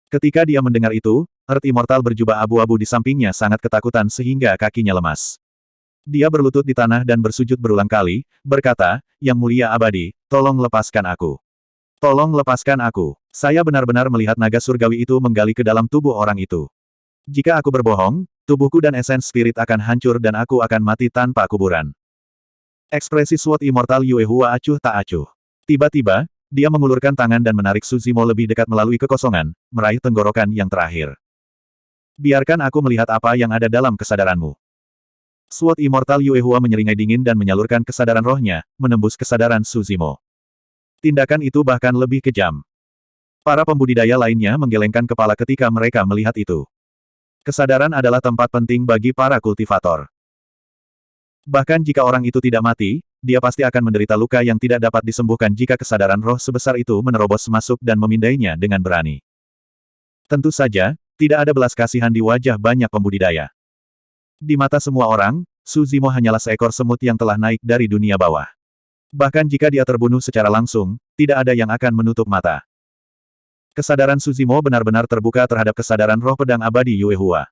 Ketika dia mendengar itu, Earth Immortal berjubah abu-abu di sampingnya sangat ketakutan sehingga kakinya lemas. Dia berlutut di tanah dan bersujud berulang kali, berkata, Yang Mulia Abadi, tolong lepaskan aku. Tolong lepaskan aku. Saya benar-benar melihat naga surgawi itu menggali ke dalam tubuh orang itu. Jika aku berbohong, tubuhku dan esens spirit akan hancur dan aku akan mati tanpa kuburan. Ekspresi Sword Immortal Yue Hua acuh tak acuh. Tiba-tiba, dia mengulurkan tangan dan menarik Suzimo lebih dekat melalui kekosongan, meraih tenggorokan yang terakhir. Biarkan aku melihat apa yang ada dalam kesadaranmu. Sword Immortal Yue Hua menyeringai dingin dan menyalurkan kesadaran rohnya, menembus kesadaran Suzimo. Tindakan itu bahkan lebih kejam. Para pembudidaya lainnya menggelengkan kepala ketika mereka melihat itu. Kesadaran adalah tempat penting bagi para kultivator. Bahkan jika orang itu tidak mati, dia pasti akan menderita luka yang tidak dapat disembuhkan jika kesadaran roh sebesar itu menerobos masuk dan memindainya dengan berani. Tentu saja, tidak ada belas kasihan di wajah banyak pembudidaya. Di mata semua orang, Suzimo hanyalah seekor semut yang telah naik dari dunia bawah. Bahkan jika dia terbunuh secara langsung, tidak ada yang akan menutup mata. Kesadaran Suzimo benar-benar terbuka terhadap kesadaran roh pedang abadi Yue Hua.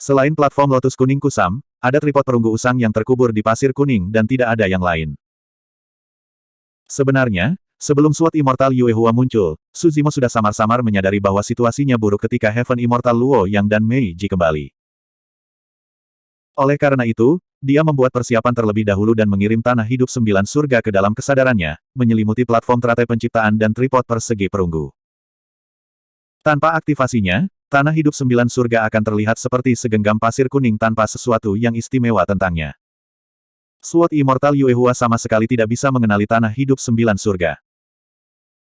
Selain platform lotus kuning kusam, ada tripod perunggu usang yang terkubur di pasir kuning dan tidak ada yang lain. Sebenarnya, sebelum Sword Immortal Yue Hua muncul, Suzimo sudah samar-samar menyadari bahwa situasinya buruk ketika Heaven Immortal Luo Yang dan Mei Ji kembali. Oleh karena itu, dia membuat persiapan terlebih dahulu dan mengirim tanah hidup 9 surga ke dalam kesadarannya, menyelimuti platform teratai penciptaan dan tripod persegi perunggu. Tanpa aktivasinya, tanah hidup 9 surga akan terlihat seperti segenggam pasir kuning tanpa sesuatu yang istimewa tentangnya. Sword Immortal Yue Hua sama sekali tidak bisa mengenali tanah hidup 9 surga.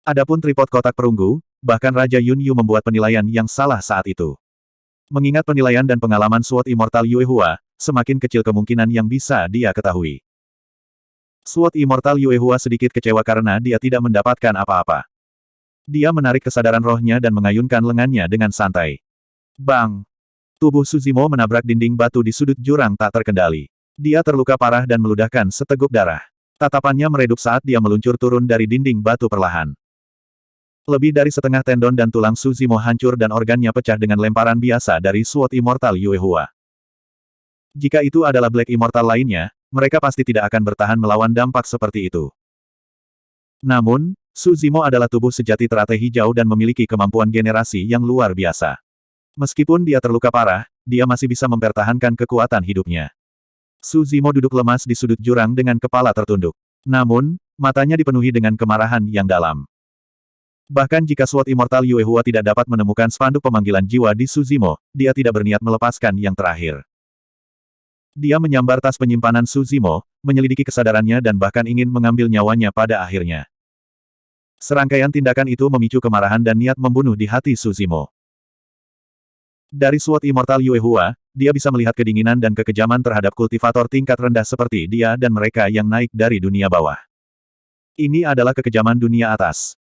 Adapun tripod kotak perunggu, bahkan Raja Yun Yu membuat penilaian yang salah saat itu. Mengingat penilaian dan pengalaman Sword Immortal Yue Hua, semakin kecil kemungkinan yang bisa dia ketahui. Sword Immortal Yue Hua sedikit kecewa karena dia tidak mendapatkan apa-apa. Dia menarik kesadaran rohnya dan mengayunkan lengannya dengan santai. Bang! Tubuh Suzimo menabrak dinding batu di sudut jurang tak terkendali. Dia terluka parah dan meludahkan seteguk darah. Tatapannya meredup saat dia meluncur turun dari dinding batu perlahan. Lebih dari setengah tendon dan tulang Suzimo hancur dan organnya pecah dengan lemparan biasa dari Sword Immortal Yue Hua. Jika itu adalah Black Immortal lainnya, mereka pasti tidak akan bertahan melawan dampak seperti itu. Namun, Su Zimo adalah tubuh sejati teratai hijau dan memiliki kemampuan generasi yang luar biasa. Meskipun dia terluka parah, dia masih bisa mempertahankan kekuatan hidupnya. Su Zimo duduk lemas di sudut jurang dengan kepala tertunduk. Namun, matanya dipenuhi dengan kemarahan yang dalam. Bahkan jika Sword Immortal Yue Hua tidak dapat menemukan spanduk pemanggilan jiwa di Su Zimo, dia tidak berniat melepaskan yang terakhir. Dia menyambar tas penyimpanan Su Zimo, menyelidiki kesadarannya dan bahkan ingin mengambil nyawanya pada akhirnya. Serangkaian tindakan itu memicu kemarahan dan niat membunuh di hati Su Zimo. Dari Sword Immortal Yue Hua, dia bisa melihat kedinginan dan kekejaman terhadap kultivator tingkat rendah seperti dia dan mereka yang naik dari dunia bawah. Ini adalah kekejaman dunia atas.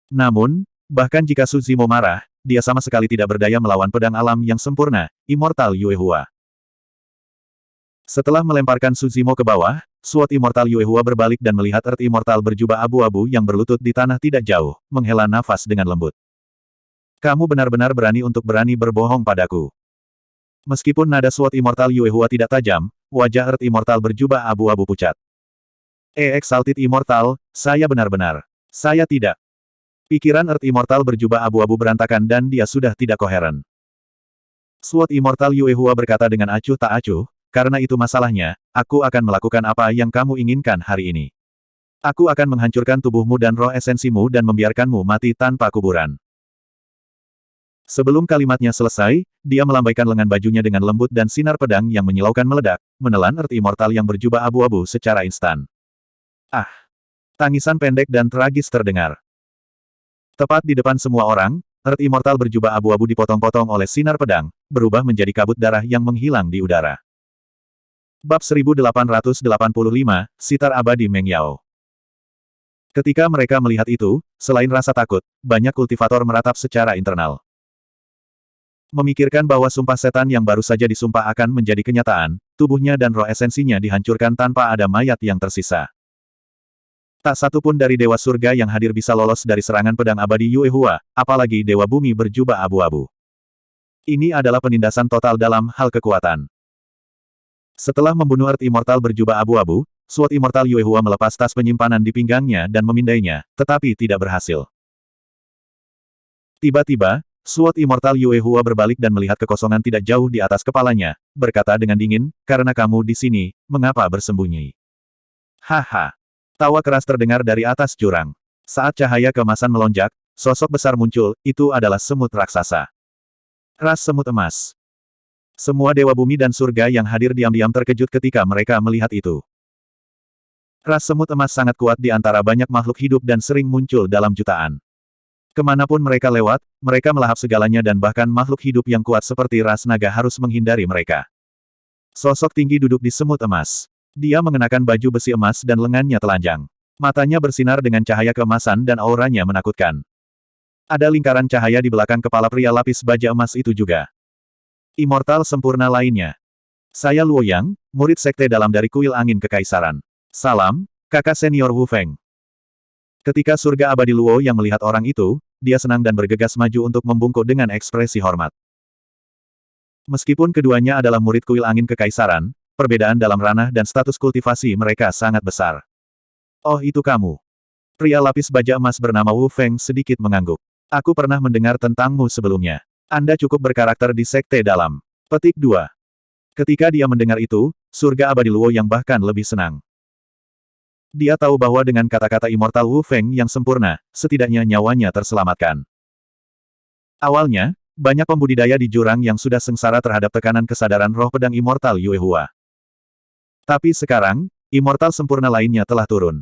Namun, bahkan jika Su Zimo marah, dia sama sekali tidak berdaya melawan pedang alam yang sempurna, Immortal Yue Hua. Setelah melemparkan Su Zimo ke bawah, Sword Immortal Yue Hua berbalik dan melihat Earth Immortal berjubah abu-abu yang berlutut di tanah tidak jauh, menghela nafas dengan lembut. Kamu benar-benar berani untuk berani berbohong padaku. Meskipun nada Sword Immortal Yue Hua tidak tajam, wajah Earth Immortal berjubah abu-abu pucat. Exalted Immortal, saya benar-benar. Saya tidak. Pikiran Earth Immortal berjubah abu-abu berantakan dan dia sudah tidak koheren. Sword Immortal Yue Hua berkata dengan acuh tak acuh, karena itu masalahnya, aku akan melakukan apa yang kamu inginkan hari ini. Aku akan menghancurkan tubuhmu dan roh esensimu dan membiarkanmu mati tanpa kuburan. Sebelum kalimatnya selesai, dia melambaikan lengan bajunya dengan lembut dan sinar pedang yang menyilaukan meledak, menelan Earth Immortal yang berjubah abu-abu secara instan. Ah! Tangisan pendek dan tragis terdengar. Tepat di depan semua orang, Earth Immortal berjubah abu-abu dipotong-potong oleh sinar pedang, berubah menjadi kabut darah yang menghilang di udara. Bab 1885, Sitar Abadi Meng Yao. Ketika mereka melihat itu, selain rasa takut, banyak kultivator meratap secara internal. Memikirkan bahwa sumpah setan yang baru saja disumpah akan menjadi kenyataan, tubuhnya dan roh esensinya dihancurkan tanpa ada mayat yang tersisa. Tak satu pun dari Dewa Surga yang hadir bisa lolos dari serangan pedang abadi Yue Hua, apalagi Dewa Bumi berjubah abu-abu. Ini adalah penindasan total dalam hal kekuatan. Setelah membunuh Earth Immortal berjubah abu-abu, Sword Immortal Yue Hua melepas tas penyimpanan di pinggangnya dan memindainya, tetapi tidak berhasil. Tiba-tiba, Sword Immortal Yue Hua berbalik dan melihat kekosongan tidak jauh di atas kepalanya, berkata dengan dingin, karena kamu di sini, mengapa bersembunyi? Haha. Tawa keras terdengar dari atas jurang. Saat cahaya keemasan melonjak, sosok besar muncul, itu adalah semut raksasa. Ras semut emas. Semua dewa bumi dan surga yang hadir diam-diam terkejut ketika mereka melihat itu. Ras semut emas sangat kuat di antara banyak makhluk hidup dan sering muncul dalam jutaan. Kemanapun mereka lewat, mereka melahap segalanya dan bahkan makhluk hidup yang kuat seperti ras naga harus menghindari mereka. Sosok tinggi duduk di semut emas. Dia mengenakan baju besi emas dan lengannya telanjang. Matanya bersinar dengan cahaya keemasan dan auranya menakutkan. Ada lingkaran cahaya di belakang kepala pria lapis baja emas itu juga. Immortal sempurna lainnya. Saya Luo Yang, murid sekte dalam dari kuil angin kekaisaran. Salam, kakak senior Wu Feng. Ketika surga abadi Luo yang melihat orang itu, dia senang dan bergegas maju untuk membungkuk dengan ekspresi hormat. Meskipun keduanya adalah murid kuil angin kekaisaran, perbedaan dalam ranah dan status kultivasi mereka sangat besar. Oh itu kamu. Pria lapis baja emas bernama Wu Feng sedikit mengangguk. Aku pernah mendengar tentangmu sebelumnya. Anda cukup berkarakter di sekte dalam. Petik 2. Ketika dia mendengar itu, surga abadi Luo yang bahkan lebih senang. Dia tahu bahwa dengan kata-kata Immortal Wu Feng yang sempurna, setidaknya nyawanya terselamatkan. Awalnya, banyak pembudidaya di jurang yang sudah sengsara terhadap tekanan kesadaran roh pedang Immortal Yue Hua. Tapi sekarang, Immortal sempurna lainnya telah turun.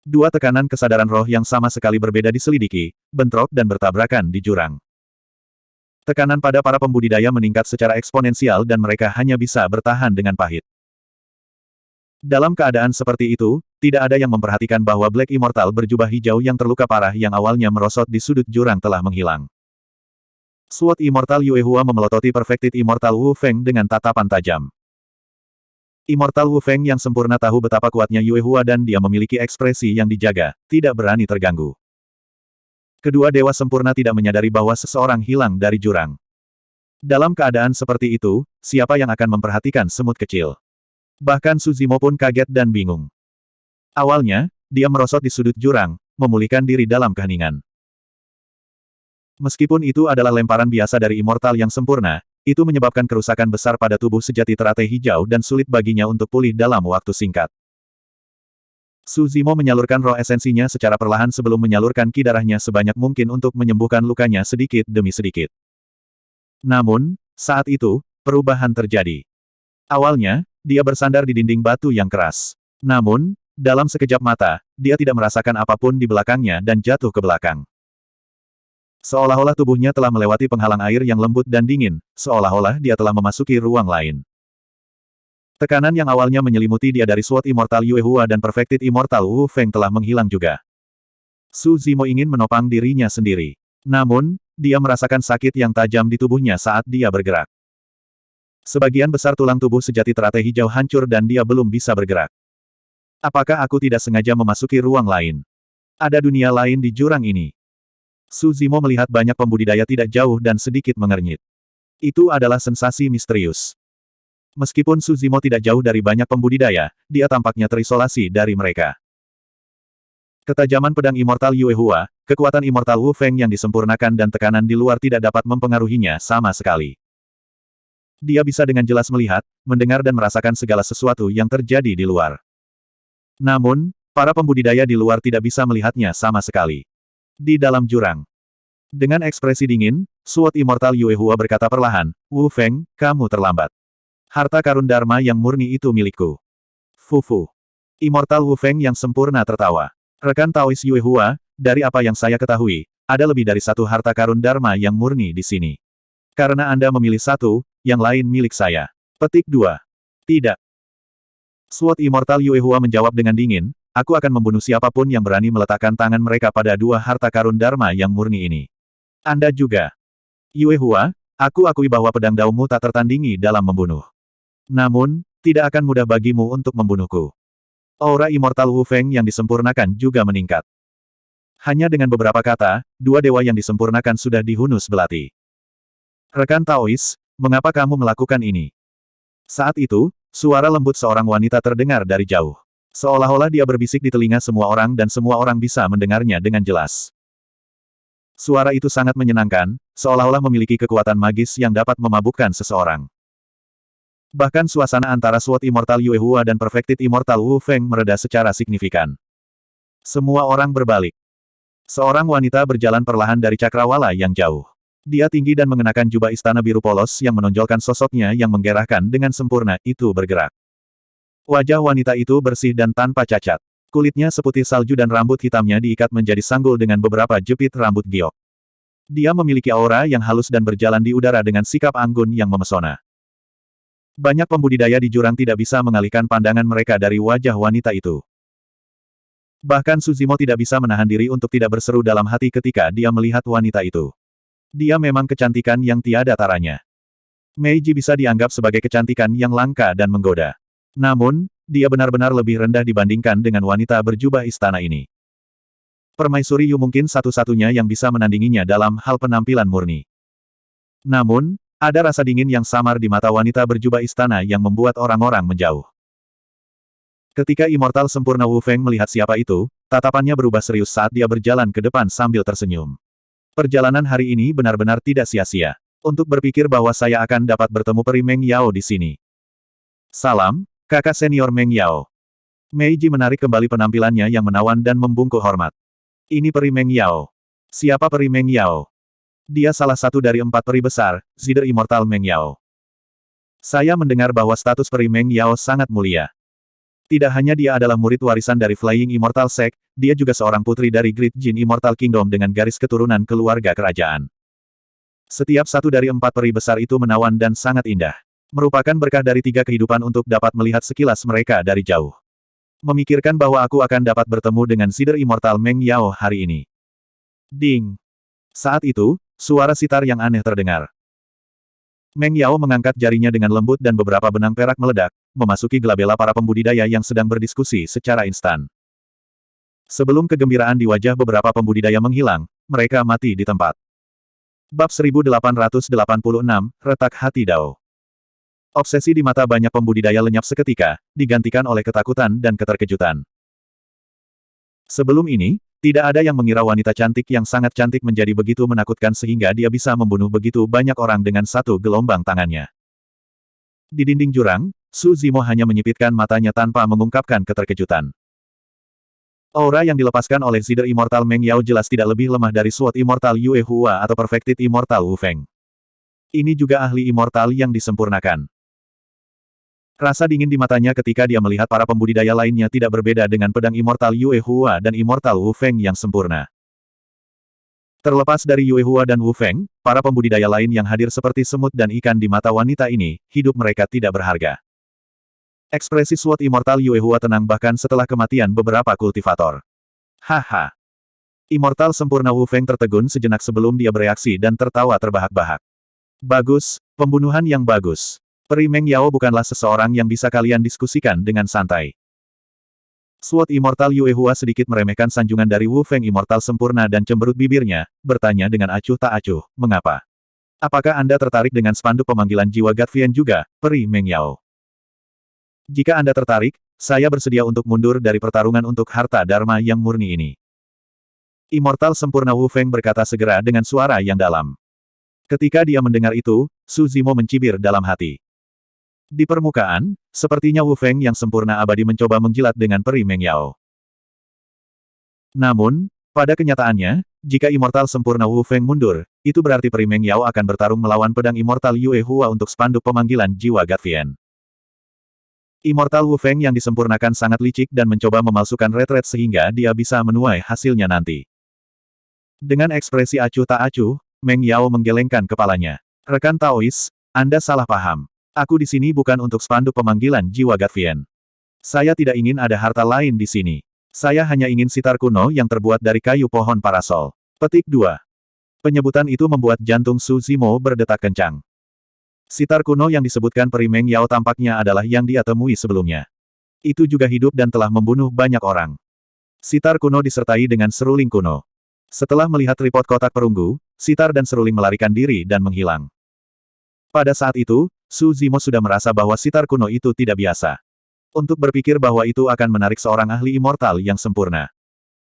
Dua tekanan kesadaran roh yang sama sekali berbeda diselidiki, bentrok dan bertabrakan di jurang. Tekanan pada para pembudidaya meningkat secara eksponensial dan mereka hanya bisa bertahan dengan pahit. Dalam keadaan seperti itu, tidak ada yang memperhatikan bahwa Black Immortal berjubah hijau yang terluka parah yang awalnya merosot di sudut jurang telah menghilang. Sword Immortal Yue Hua memelototi Perfected Immortal Wu Feng dengan tatapan tajam. Immortal Wu Feng yang sempurna tahu betapa kuatnya Yue Hua dan dia memiliki ekspresi yang dijaga, tidak berani terganggu. Kedua dewa sempurna tidak menyadari bahwa seseorang hilang dari jurang. Dalam keadaan seperti itu, siapa yang akan memperhatikan semut kecil? Bahkan Suzimo pun kaget dan bingung. Awalnya, dia merosot di sudut jurang, memulihkan diri dalam keheningan. Meskipun itu adalah lemparan biasa dari immortal yang sempurna, itu menyebabkan kerusakan besar pada tubuh sejati teratai hijau dan sulit baginya untuk pulih dalam waktu singkat. Suzimo menyalurkan roh esensinya secara perlahan sebelum menyalurkan ki darahnya sebanyak mungkin untuk menyembuhkan lukanya sedikit demi sedikit. Namun, saat itu, perubahan terjadi. Awalnya, dia bersandar di dinding batu yang keras. Namun, dalam sekejap mata, dia tidak merasakan apapun di belakangnya dan jatuh ke belakang. Seolah-olah tubuhnya telah melewati penghalang air yang lembut dan dingin, seolah-olah dia telah memasuki ruang lain. Tekanan yang awalnya menyelimuti dia dari Sword Immortal Yue Hua dan Perfected Immortal Wu Feng telah menghilang juga. Su Zimo ingin menopang dirinya sendiri. Namun, dia merasakan sakit yang tajam di tubuhnya saat dia bergerak. Sebagian besar tulang tubuh sejati teratai hijau hancur dan dia belum bisa bergerak. Apakah aku tidak sengaja memasuki ruang lain? Ada dunia lain di jurang ini. Su Zimo melihat banyak pembudidaya tidak jauh dan sedikit mengernyit. Itu adalah sensasi misterius. Meskipun Su Zimo tidak jauh dari banyak pembudidaya, dia tampaknya terisolasi dari mereka. Ketajaman pedang Immortal Yue Hua, kekuatan Immortal Wu Feng yang disempurnakan dan tekanan di luar tidak dapat mempengaruhinya sama sekali. Dia bisa dengan jelas melihat, mendengar dan merasakan segala sesuatu yang terjadi di luar. Namun, para pembudidaya di luar tidak bisa melihatnya sama sekali. Di dalam jurang. Dengan ekspresi dingin, Sword Immortal Yue Hua berkata perlahan, "Wu Feng, kamu terlambat. Harta karun Dharma yang murni itu milikku." Fufu. Immortal Wu Feng yang sempurna tertawa. Rekan Taois Yue Hua, dari apa yang saya ketahui, ada lebih dari satu harta karun Dharma yang murni di sini. Karena Anda memilih satu, yang lain milik saya. Petik 2. Tidak. Sword Immortal Yue Hua menjawab dengan dingin, "Aku akan membunuh siapapun yang berani meletakkan tangan mereka pada dua harta karun Dharma yang murni ini. Anda juga. Yue Hua, aku akui bahwa pedang daumu tak tertandingi dalam membunuh. Namun, tidak akan mudah bagimu untuk membunuhku." Aura Immortal Wu Feng yang disempurnakan juga meningkat. Hanya dengan beberapa kata, dua dewa yang disempurnakan sudah dihunus belati. "Rekan Taois, mengapa kamu melakukan ini?" Saat itu, suara lembut seorang wanita terdengar dari jauh. Seolah-olah dia berbisik di telinga semua orang dan semua orang bisa mendengarnya dengan jelas. Suara itu sangat menyenangkan, seolah-olah memiliki kekuatan magis yang dapat memabukkan seseorang. Bahkan suasana antara Sword Immortal Yue Hua dan Perfected Immortal Wu Feng mereda secara signifikan. Semua orang berbalik. Seorang wanita berjalan perlahan dari cakrawala yang jauh. Dia tinggi dan mengenakan jubah istana biru polos yang menonjolkan sosoknya yang menggerahkan dengan sempurna, itu bergerak. Wajah wanita itu bersih dan tanpa cacat. Kulitnya seputih salju dan rambut hitamnya diikat menjadi sanggul dengan beberapa jepit rambut giok. Dia memiliki aura yang halus dan berjalan di udara dengan sikap anggun yang memesona. Banyak pembudidaya di jurang tidak bisa mengalihkan pandangan mereka dari wajah wanita itu. Bahkan Suzimo tidak bisa menahan diri untuk tidak berseru dalam hati ketika dia melihat wanita itu. Dia memang kecantikan yang tiada taranya. Meiji bisa dianggap sebagai kecantikan yang langka dan menggoda. Namun, dia benar-benar lebih rendah dibandingkan dengan wanita berjubah istana ini. Permaisuri Yu mungkin satu-satunya yang bisa menandinginya dalam hal penampilan murni. Namun, ada rasa dingin yang samar di mata wanita berjubah istana yang membuat orang-orang menjauh. Ketika Immortal Sempurna Wu Feng melihat siapa itu, tatapannya berubah serius saat dia berjalan ke depan sambil tersenyum. Perjalanan hari ini benar-benar tidak sia-sia. Untuk berpikir bahwa saya akan dapat bertemu Peri Meng Yao di sini. Salam, kakak senior Meng Yao. Meiji menarik kembali penampilannya yang menawan dan membungkuk hormat. Ini Peri Meng Yao. Siapa Peri Meng Yao? Dia salah satu dari 4 peri besar, Zider Immortal Meng Yao. Saya mendengar bahwa status Peri Meng Yao sangat mulia. Tidak hanya dia adalah murid warisan dari Flying Immortal Sect, dia juga seorang putri dari Great Jin Immortal Kingdom dengan garis keturunan keluarga kerajaan. Setiap satu dari 4 peri besar itu menawan dan sangat indah. Merupakan berkah dari 3 kehidupan untuk dapat melihat sekilas mereka dari jauh. Memikirkan bahwa aku akan dapat bertemu dengan Zider Immortal Meng Yao hari ini. Ding! Saat itu, suara sitar yang aneh terdengar. Meng Yao mengangkat jarinya dengan lembut dan beberapa benang perak meledak, memasuki gelabela para pembudidaya yang sedang berdiskusi secara instan. Sebelum kegembiraan di wajah beberapa pembudidaya menghilang, mereka mati di tempat. Bab 1886, Retak Hati Dao. Obsesi di mata banyak pembudidaya lenyap seketika, digantikan oleh ketakutan dan keterkejutan. Sebelum ini, tidak ada yang mengira wanita cantik yang sangat cantik menjadi begitu menakutkan sehingga dia bisa membunuh begitu banyak orang dengan satu gelombang tangannya. Di dinding jurang, Su Zimo hanya menyipitkan matanya tanpa mengungkapkan keterkejutan. Aura yang dilepaskan oleh Zider Immortal Meng Yao jelas tidak lebih lemah dari Sword Immortal Yue Hua atau Perfected Immortal Wu Feng. Ini juga ahli immortal yang disempurnakan. Rasa dingin di matanya ketika dia melihat para pembudidaya lainnya tidak berbeda dengan pedang Immortal Yue Hua dan Immortal Wu Feng yang sempurna. Terlepas dari Yue Hua dan Wu Feng, para pembudidaya lain yang hadir seperti semut dan ikan di mata wanita ini, hidup mereka tidak berharga. Ekspresi Sword Immortal Yue Hua tenang bahkan setelah kematian beberapa kultivator. Haha. Immortal sempurna Wu Feng tertegun sejenak sebelum dia bereaksi dan tertawa terbahak-bahak. Bagus, pembunuhan yang bagus. Peri Meng Yao bukanlah seseorang yang bisa kalian diskusikan dengan santai. Sword Immortal Yue Hua sedikit meremehkan sanjungan dari Wu Feng Immortal sempurna dan cemberut bibirnya, bertanya dengan acuh tak acuh, mengapa? Apakah Anda tertarik dengan spanduk pemanggilan jiwa Gatvian juga, Peri Meng Yao? Jika Anda tertarik, saya bersedia untuk mundur dari pertarungan untuk harta Dharma yang murni ini. Immortal sempurna Wu Feng berkata segera dengan suara yang dalam. Ketika dia mendengar itu, Su Zimo mencibir dalam hati. Di permukaan, sepertinya Wu Feng yang sempurna abadi mencoba menjilat dengan Peri Meng Yao. Namun, pada kenyataannya, jika Immortal sempurna Wu Feng mundur, itu berarti Peri Meng Yao akan bertarung melawan pedang Immortal Yue Hua untuk spanduk pemanggilan jiwa Gatvian. Immortal Wu Feng yang disempurnakan sangat licik dan mencoba memalsukan retret sehingga dia bisa menuai hasilnya nanti. Dengan ekspresi acuh tak acuh, Meng Yao menggelengkan kepalanya. Rekan Taois, Anda salah paham. Aku di sini bukan untuk spanduk pemanggilan jiwa Gatvian. Saya tidak ingin ada harta lain di sini. Saya hanya ingin sitar kuno yang terbuat dari kayu pohon parasol. Petik 2. Penyebutan itu membuat jantung Su Zimo berdetak kencang. Sitar kuno yang disebutkan Peri Meng Yao tampaknya adalah yang dia temui sebelumnya. Itu juga hidup dan telah membunuh banyak orang. Sitar kuno disertai dengan seruling kuno. Setelah melihat tripod kotak perunggu, sitar dan seruling melarikan diri dan menghilang. Pada saat itu, Su Zimo sudah merasa bahwa sitar kuno itu tidak biasa. Untuk berpikir bahwa itu akan menarik seorang ahli immortal yang sempurna.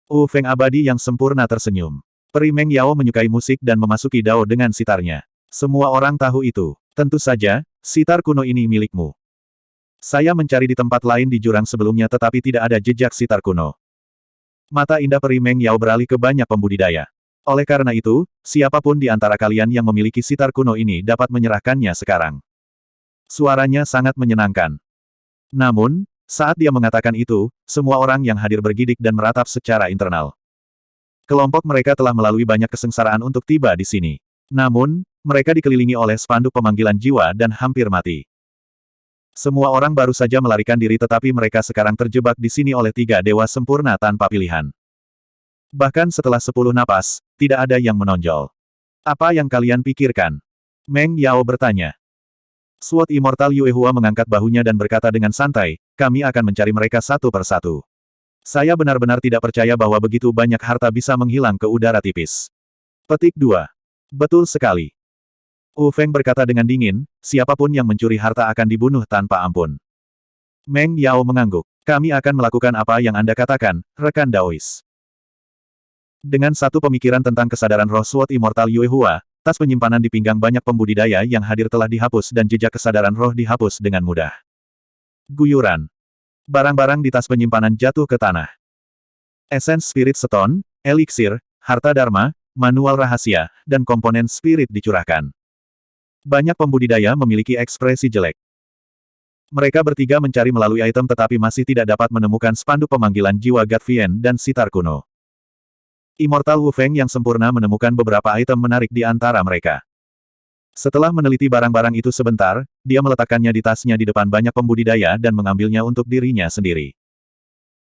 Wu Feng abadi yang sempurna tersenyum. Peri Meng Yao menyukai musik dan memasuki dao dengan sitarnya. Semua orang tahu itu. Tentu saja, sitar kuno ini milikmu. Saya mencari di tempat lain di jurang sebelumnya tetapi tidak ada jejak sitar kuno. Mata indah Peri Meng Yao beralih ke banyak pembudidaya. Oleh karena itu, siapapun di antara kalian yang memiliki sitar kuno ini dapat menyerahkannya sekarang. Suaranya sangat menyenangkan. Namun, saat dia mengatakan itu, semua orang yang hadir bergidik dan meratap secara internal. Kelompok mereka telah melalui banyak kesengsaraan untuk tiba di sini. Namun, mereka dikelilingi oleh spanduk pemanggilan jiwa dan hampir mati. Semua orang baru saja melarikan diri tetapi mereka sekarang terjebak di sini oleh 3 dewa sempurna tanpa pilihan. Bahkan setelah 10 napas, tidak ada yang menonjol. Apa yang kalian pikirkan? Meng Yao bertanya. Sword Immortal Yue Hua mengangkat bahunya dan berkata dengan santai, kami akan mencari mereka satu persatu. Saya benar-benar tidak percaya bahwa begitu banyak harta bisa menghilang ke udara tipis. Petik 2. Betul sekali. Wu Feng berkata dengan dingin, siapapun yang mencuri harta akan dibunuh tanpa ampun. Meng Yao mengangguk. Kami akan melakukan apa yang Anda katakan, rekan Daois. Dengan satu pemikiran tentang kesadaran roh Sword Immortal Yue Hua, tas penyimpanan di pinggang banyak pembudidaya yang hadir telah dihapus dan jejak kesadaran roh dihapus dengan mudah. Guyuran. Barang-barang di tas penyimpanan jatuh ke tanah. Essence Spirit Stone, Elixir, Harta Dharma, Manual Rahasia, dan komponen Spirit dicurahkan. Banyak pembudidaya memiliki ekspresi jelek. Mereka bertiga mencari melalui item tetapi masih tidak dapat menemukan spanduk pemanggilan jiwa Gatvian dan sitar kuno. Immortal Wu Feng yang sempurna menemukan beberapa item menarik di antara mereka. Setelah meneliti barang-barang itu sebentar, dia meletakkannya di tasnya di depan banyak pembudidaya dan mengambilnya untuk dirinya sendiri.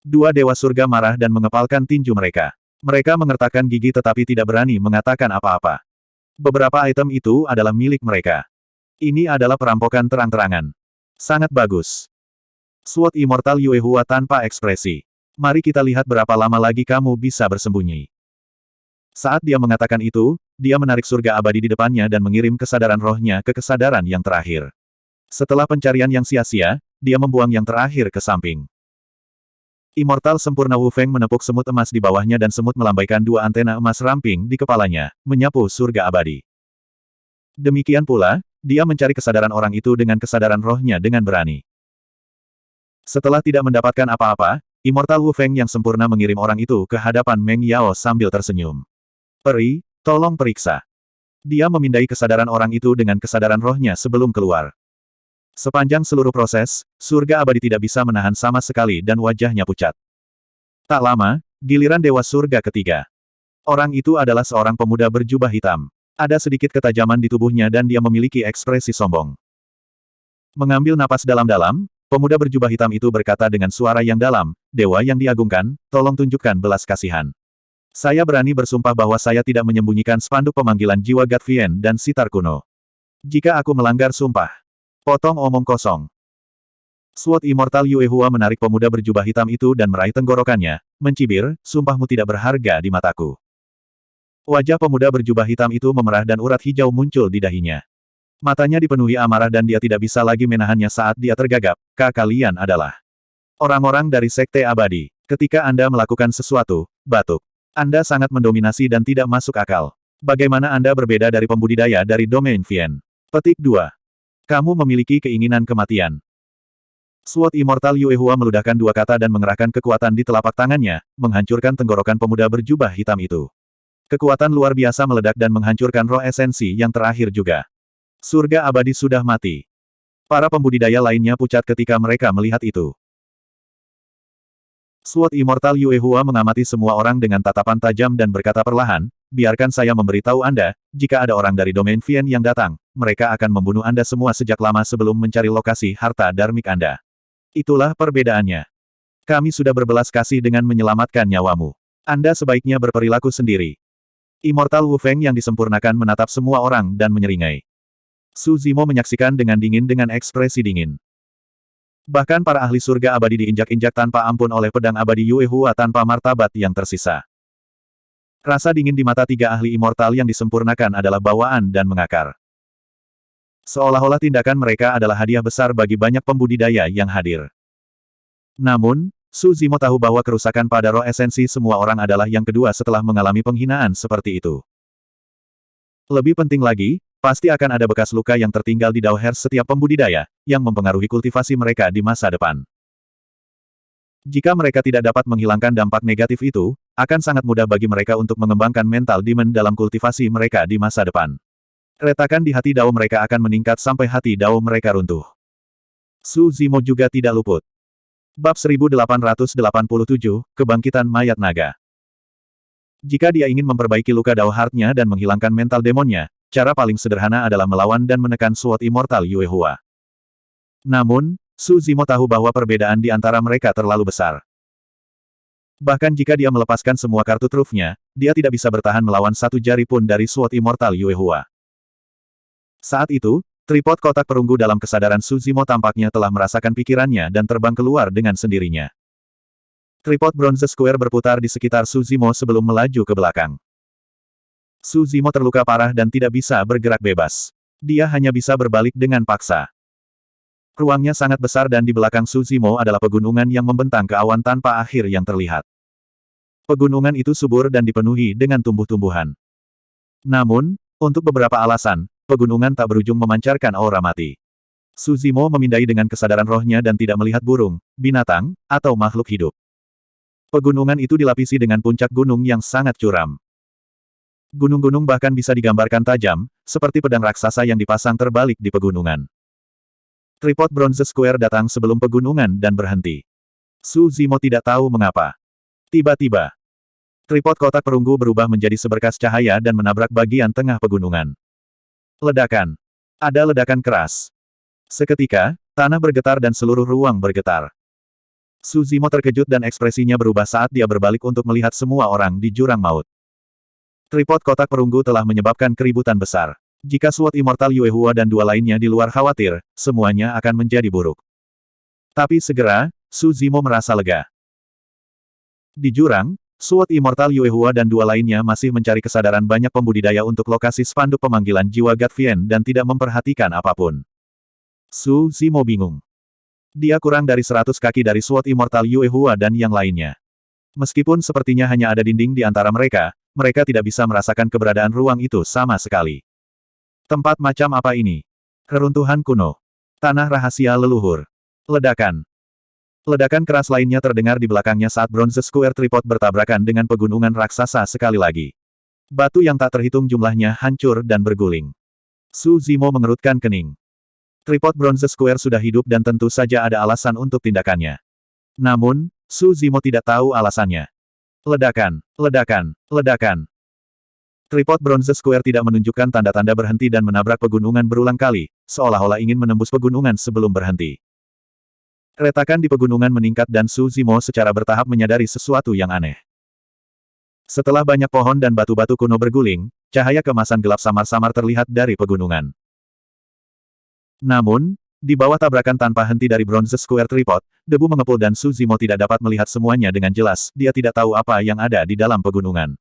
2 dewa surga marah dan mengepalkan tinju mereka. Mereka mengertakkan gigi tetapi tidak berani mengatakan apa-apa. Beberapa item itu adalah milik mereka. Ini adalah perampokan terang-terangan. Sangat bagus. Sword Immortal Yue Hua tanpa ekspresi. Mari kita lihat berapa lama lagi kamu bisa bersembunyi. Saat dia mengatakan itu, dia menarik surga abadi di depannya dan mengirim kesadaran rohnya ke kesadaran yang terakhir. Setelah pencarian yang sia-sia, dia membuang yang terakhir ke samping. Immortal sempurna Wu Feng menepuk semut emas di bawahnya dan semut melambaikan dua antena emas ramping di kepalanya, menyapu surga abadi. Demikian pula, dia mencari kesadaran orang itu dengan kesadaran rohnya dengan berani. Setelah tidak mendapatkan apa-apa, Immortal Wu Feng yang sempurna mengirim orang itu ke hadapan Meng Yao sambil tersenyum. Peri, tolong periksa. Dia memindai kesadaran orang itu dengan kesadaran rohnya sebelum keluar. Sepanjang seluruh proses, surga abadi tidak bisa menahan sama sekali dan wajahnya pucat. Tak lama, giliran Dewa Surga ketiga. Orang itu adalah seorang pemuda berjubah hitam. Ada sedikit ketajaman di tubuhnya dan dia memiliki ekspresi sombong. Mengambil napas dalam-dalam, pemuda berjubah hitam itu berkata dengan suara yang dalam, "Dewa yang diagungkan, tolong tunjukkan belas kasihan. Saya berani bersumpah bahwa saya tidak menyembunyikan spanduk pemanggilan jiwa Gatvian dan sitar kuno. Jika aku melanggar sumpah, potong omong kosong." Sword Immortal Yue Hua menarik pemuda berjubah hitam itu dan meraih tenggorokannya, mencibir, "Sumpahmu tidak berharga di mataku." Wajah pemuda berjubah hitam itu memerah dan urat hijau muncul di dahinya. Matanya dipenuhi amarah dan dia tidak bisa lagi menahannya saat dia tergagap. Kalian adalah orang-orang dari Sekte Abadi. Ketika Anda melakukan sesuatu, batuk. Anda sangat mendominasi dan tidak masuk akal. Bagaimana Anda berbeda dari pembudidaya dari domain Vien? Petik 2. Kamu memiliki keinginan kematian. Sword Immortal Yue Hua meludahkan dua kata dan mengerahkan kekuatan di telapak tangannya, menghancurkan tenggorokan pemuda berjubah hitam itu. Kekuatan luar biasa meledak dan menghancurkan roh esensi yang terakhir juga. Surga abadi sudah mati. Para pembudidaya lainnya pucat ketika mereka melihat itu. Sword Immortal Yue Hua mengamati semua orang dengan tatapan tajam dan berkata perlahan, "Biarkan saya memberitahu Anda, jika ada orang dari domain Vien yang datang, mereka akan membunuh Anda semua sejak lama sebelum mencari lokasi harta darmik Anda. Itulah perbedaannya. Kami sudah berbelas kasih dengan menyelamatkan nyawamu. Anda sebaiknya berperilaku sendiri." Immortal Wu Feng yang disempurnakan menatap semua orang dan menyeringai. Su Zimo menyaksikan dengan dingin dengan ekspresi dingin. Bahkan para ahli surga abadi diinjak-injak tanpa ampun oleh pedang abadi Yue Hua tanpa martabat yang tersisa. Rasa dingin di mata tiga ahli immortal yang disempurnakan adalah bawaan dan mengakar. Seolah-olah tindakan mereka adalah hadiah besar bagi banyak pembudidaya yang hadir. Namun, Su Zimo tahu bahwa kerusakan pada roh esensi semua orang adalah yang kedua setelah mengalami penghinaan seperti itu. Lebih penting lagi, pasti akan ada bekas luka yang tertinggal di Dao Her setiap pembudidaya, yang mempengaruhi kultivasi mereka di masa depan. Jika mereka tidak dapat menghilangkan dampak negatif itu, akan sangat mudah bagi mereka untuk mengembangkan mental demon dalam kultivasi mereka di masa depan. Retakan di hati Dao mereka akan meningkat sampai hati Dao mereka runtuh. Su Zimo juga tidak luput. Bab 1887, Kebangkitan Mayat Naga. Jika dia ingin memperbaiki luka Dao Heart-nya dan menghilangkan mental demonnya, cara paling sederhana adalah melawan dan menekan Sword Immortal Yue Hua. Namun, Su Zimo tahu bahwa perbedaan di antara mereka terlalu besar. Bahkan jika dia melepaskan semua kartu trufnya, dia tidak bisa bertahan melawan satu jari pun dari Sword Immortal Yue Hua. Saat itu, tripod kotak perunggu dalam kesadaran Su Zimo tampaknya telah merasakan pikirannya dan terbang keluar dengan sendirinya. Tripod bronze square berputar di sekitar Su Zimo sebelum melaju ke belakang. Su Zimo terluka parah dan tidak bisa bergerak bebas. Dia hanya bisa berbalik dengan paksa. Ruangnya sangat besar dan di belakang Su Zimo adalah pegunungan yang membentang ke awan tanpa akhir yang terlihat. Pegunungan itu subur dan dipenuhi dengan tumbuh-tumbuhan. Namun, untuk beberapa alasan, pegunungan tak berujung memancarkan aura mati. Su Zimo memindai dengan kesadaran rohnya dan tidak melihat burung, binatang, atau makhluk hidup. Pegunungan itu dilapisi dengan puncak gunung yang sangat curam. Gunung-gunung bahkan bisa digambarkan tajam, seperti pedang raksasa yang dipasang terbalik di pegunungan. Tripod bronze square datang sebelum pegunungan dan berhenti. Su Zimo tidak tahu mengapa. Tiba-tiba, tripod kotak perunggu berubah menjadi seberkas cahaya dan menabrak bagian tengah pegunungan. Ledakan. Ada ledakan keras. Seketika, tanah bergetar dan seluruh ruang bergetar. Su Zimo terkejut dan ekspresinya berubah saat dia berbalik untuk melihat semua orang di jurang maut. Tripod kotak perunggu telah menyebabkan keributan besar. Jika Sword Immortal Yue Hua dan dua lainnya di luar khawatir, semuanya akan menjadi buruk. Tapi segera, Su Zimo merasa lega. Di jurang, Sword Immortal Yue Hua dan dua lainnya masih mencari kesadaran banyak pembudidaya untuk lokasi spanduk pemanggilan jiwa Gatvian dan tidak memperhatikan apapun. Su Zimo bingung. Dia kurang dari 100 kaki dari Sword Immortal Yue Hua dan yang lainnya. Meskipun sepertinya hanya ada dinding di antara mereka, mereka tidak bisa merasakan keberadaan ruang itu sama sekali. Tempat macam apa ini? Reruntuhan kuno. Tanah rahasia leluhur. Ledakan. Ledakan keras lainnya terdengar di belakangnya saat Bronze Square Tripod bertabrakan dengan pegunungan raksasa sekali lagi. Batu yang tak terhitung jumlahnya hancur dan berguling. Su Zimo mengerutkan kening. Tripod Bronze Square sudah hidup dan tentu saja ada alasan untuk tindakannya. Namun, Su Zimo tidak tahu alasannya. Ledakan, ledakan, ledakan. Tripod Bronze Square tidak menunjukkan tanda-tanda berhenti dan menabrak pegunungan berulang kali, seolah-olah ingin menembus pegunungan sebelum berhenti. Retakan di pegunungan meningkat dan Su Zimo secara bertahap menyadari sesuatu yang aneh. Setelah banyak pohon dan batu-batu kuno berguling, cahaya keemasan gelap samar-samar terlihat dari pegunungan. Namun, di bawah tabrakan tanpa henti dari Bronze Square Tripod, debu mengepul dan Su Zimo tidak dapat melihat semuanya dengan jelas, dia tidak tahu apa yang ada di dalam pegunungan.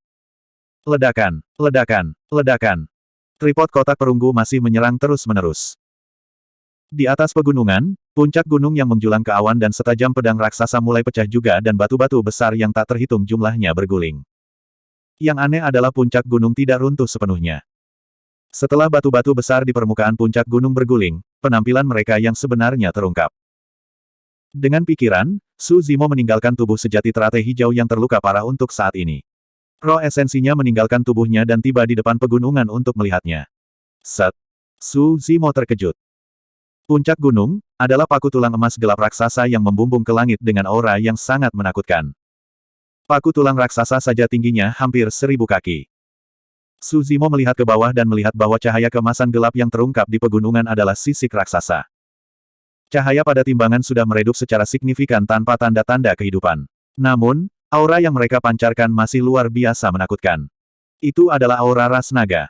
Ledakan, ledakan, ledakan. Tripod kotak perunggu masih menyerang terus-menerus. Di atas pegunungan, puncak gunung yang menjulang ke awan dan setajam pedang raksasa mulai pecah juga dan batu-batu besar yang tak terhitung jumlahnya berguling. Yang aneh adalah puncak gunung tidak runtuh sepenuhnya. Setelah batu-batu besar di permukaan puncak gunung berguling, penampilan mereka yang sebenarnya terungkap. Dengan pikiran, Su Zimo meninggalkan tubuh sejati teratai hijau yang terluka parah untuk saat ini. Roh esensinya meninggalkan tubuhnya dan tiba di depan pegunungan untuk melihatnya. Set. Su Zimo terkejut. Puncak gunung adalah paku tulang emas gelap raksasa yang membumbung ke langit dengan aura yang sangat menakutkan. Paku tulang raksasa saja tingginya hampir 1000 kaki. Su Zimo melihat ke bawah dan melihat bahwa cahaya keemasan gelap yang terungkap di pegunungan adalah sisik raksasa. Cahaya pada timbangan sudah meredup secara signifikan tanpa tanda-tanda kehidupan. Namun, aura yang mereka pancarkan masih luar biasa menakutkan. Itu adalah aura ras naga.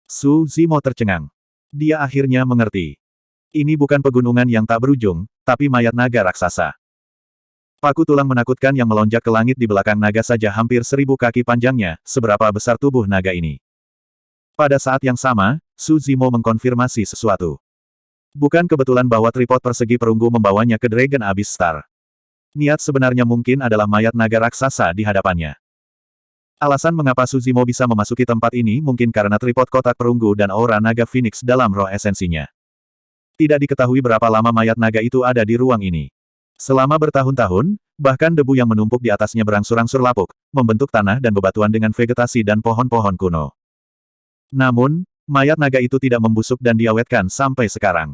Su Zimo tercengang. Dia akhirnya mengerti. Ini bukan pegunungan yang tak berujung, tapi mayat naga raksasa. Paku tulang menakutkan yang melonjak ke langit di belakang naga saja hampir 1000 kaki panjangnya, seberapa besar tubuh naga ini. Pada saat yang sama, Su Zimo mengkonfirmasi sesuatu. Bukan kebetulan bahwa tripod persegi perunggu membawanya ke Dragon Abyss Star. Niat sebenarnya mungkin adalah mayat naga raksasa di hadapannya. Alasan mengapa Su Zimo bisa memasuki tempat ini mungkin karena tripod kotak perunggu dan aura naga Phoenix dalam roh esensinya. Tidak diketahui berapa lama mayat naga itu ada di ruang ini. Selama bertahun-tahun, bahkan debu yang menumpuk di atasnya berangsur-angsur lapuk, membentuk tanah dan bebatuan dengan vegetasi dan pohon-pohon kuno. Namun, mayat naga itu tidak membusuk dan diawetkan sampai sekarang.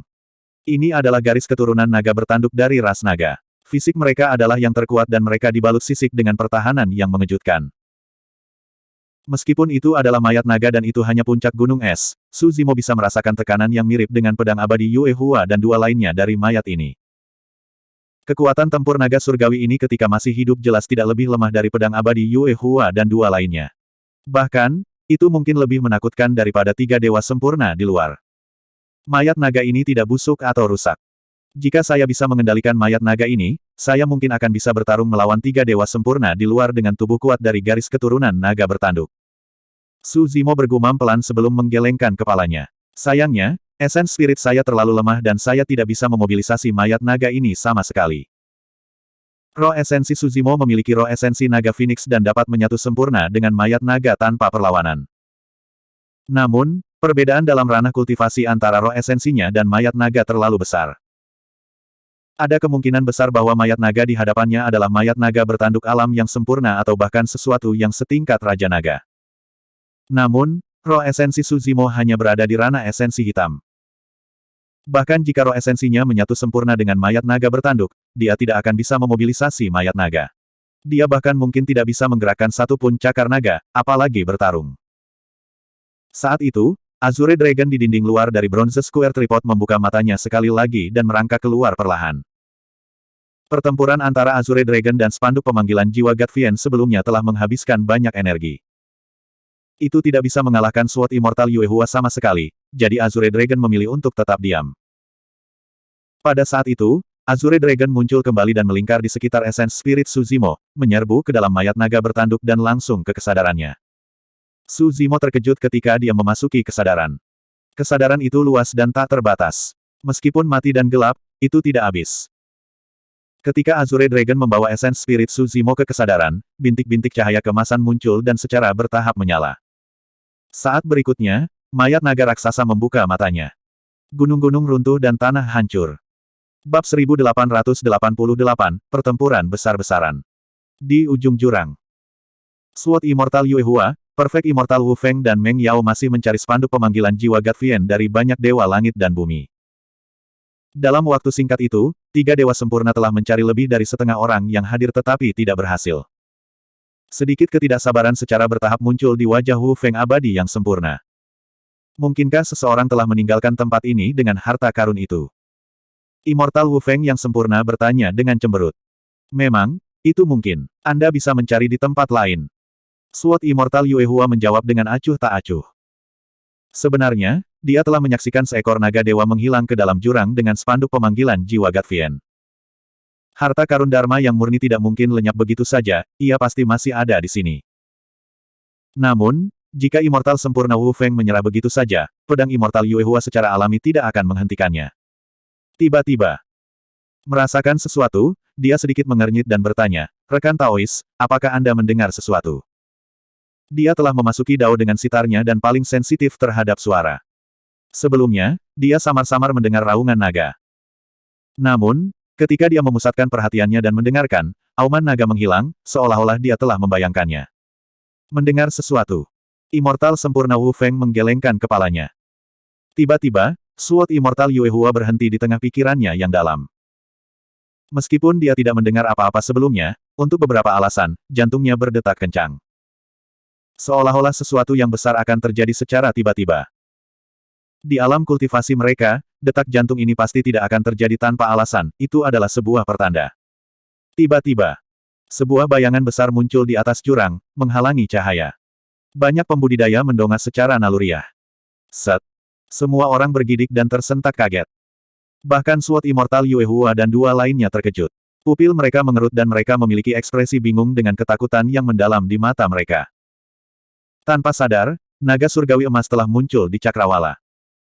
Ini adalah garis keturunan naga bertanduk dari ras naga. Fisik mereka adalah yang terkuat dan mereka dibalut sisik dengan pertahanan yang mengejutkan. Meskipun itu adalah mayat naga dan itu hanya puncak gunung es, Su Zimo bisa merasakan tekanan yang mirip dengan pedang abadi Yue Hua dan dua lainnya dari mayat ini. Kekuatan tempur naga surgawi ini ketika masih hidup jelas tidak lebih lemah dari pedang abadi Yue Hua dan dua lainnya. Bahkan, itu mungkin lebih menakutkan daripada 3 dewa sempurna di luar. Mayat naga ini tidak busuk atau rusak. Jika saya bisa mengendalikan mayat naga ini, saya mungkin akan bisa bertarung melawan 3 dewa sempurna di luar dengan tubuh kuat dari garis keturunan naga bertanduk. Su Zimo bergumam pelan sebelum menggelengkan kepalanya. Sayangnya, esens spirit saya terlalu lemah dan saya tidak bisa memobilisasi mayat naga ini sama sekali. Roh esensi Su Zimo memiliki roh esensi naga Phoenix dan dapat menyatu sempurna dengan mayat naga tanpa perlawanan. Namun, perbedaan dalam ranah kultivasi antara roh esensinya dan mayat naga terlalu besar. Ada kemungkinan besar bahwa mayat naga di hadapannya adalah mayat naga bertanduk alam yang sempurna atau bahkan sesuatu yang setingkat Raja Naga. Namun, roh esensi Su Zimo hanya berada di ranah esensi hitam. Bahkan jika roh esensinya menyatu sempurna dengan mayat naga bertanduk, dia tidak akan bisa memobilisasi mayat naga. Dia bahkan mungkin tidak bisa menggerakkan satu pun cakar naga, apalagi bertarung. Saat itu, Azure Dragon di dinding luar dari Bronze Square Tripod membuka matanya sekali lagi dan merangkak keluar perlahan. Pertempuran antara Azure Dragon dan spanduk pemanggilan jiwa Gatvian sebelumnya telah menghabiskan banyak energi. Itu tidak bisa mengalahkan Sword Immortal Yue Hua sama sekali, jadi Azure Dragon memilih untuk tetap diam. Pada saat itu, Azure Dragon muncul kembali dan melingkar di sekitar esens spirit Su Zimo, menyerbu ke dalam mayat naga bertanduk dan langsung ke kesadarannya. Su Zimo terkejut ketika dia memasuki kesadaran. Kesadaran itu luas dan tak terbatas. Meskipun mati dan gelap, itu tidak habis. Ketika Azure Dragon membawa esens spirit Suzimo ke kesadaran, bintik-bintik cahaya kemasan muncul dan secara bertahap menyala. Saat berikutnya, mayat naga raksasa membuka matanya. Gunung-gunung runtuh dan tanah hancur. Bab 1888, Pertempuran Besar-besaran. Di ujung jurang. Sword Immortal Yue Hua, Perfect Immortal Wu Feng dan Meng Yao masih mencari spanduk pemanggilan jiwa Gatvian dari banyak dewa langit dan bumi. Dalam waktu singkat itu, 3 dewa sempurna telah mencari lebih dari setengah orang yang hadir tetapi tidak berhasil. Sedikit ketidaksabaran secara bertahap muncul di wajah Wu Feng abadi yang sempurna. Mungkinkah seseorang telah meninggalkan tempat ini dengan harta karun itu? Immortal Wu Feng yang sempurna bertanya dengan cemberut. Memang, itu mungkin. Anda bisa mencari di tempat lain. Sword Immortal Yue Hua menjawab dengan acuh tak acuh. Sebenarnya, dia telah menyaksikan seekor naga dewa menghilang ke dalam jurang dengan spanduk pemanggilan jiwa Gatvian. Harta karun Dharma yang murni tidak mungkin lenyap begitu saja, ia pasti masih ada di sini. Namun, jika Immortal sempurna Wu Feng menyerah begitu saja, pedang Immortal Yue Hua secara alami tidak akan menghentikannya. Tiba-tiba, merasakan sesuatu, dia sedikit mengernyit dan bertanya, "Rekan Taois, apakah Anda mendengar sesuatu?" Dia telah memasuki dao dengan sitarnya dan paling sensitif terhadap suara. Sebelumnya, dia samar-samar mendengar raungan naga. Namun, ketika dia memusatkan perhatiannya dan mendengarkan, auman naga menghilang, seolah-olah dia telah membayangkannya. Mendengar sesuatu. Immortal sempurna Wu Feng menggelengkan kepalanya. Tiba-tiba, Sword Immortal Yue Hua berhenti di tengah pikirannya yang dalam. Meskipun dia tidak mendengar apa-apa sebelumnya, untuk beberapa alasan, jantungnya berdetak kencang. Seolah-olah sesuatu yang besar akan terjadi secara tiba-tiba. Di alam kultivasi mereka, detak jantung ini pasti tidak akan terjadi tanpa alasan, itu adalah sebuah pertanda. Tiba-tiba, sebuah bayangan besar muncul di atas jurang, menghalangi cahaya. Banyak pembudidaya mendongak secara naluriah. Set. Semua orang bergidik dan tersentak kaget. Bahkan Sword Immortal Yue Hua dan 2 lainnya terkejut. Pupil mereka mengerut dan mereka memiliki ekspresi bingung dengan ketakutan yang mendalam di mata mereka. Tanpa sadar, naga surgawi emas telah muncul di cakrawala.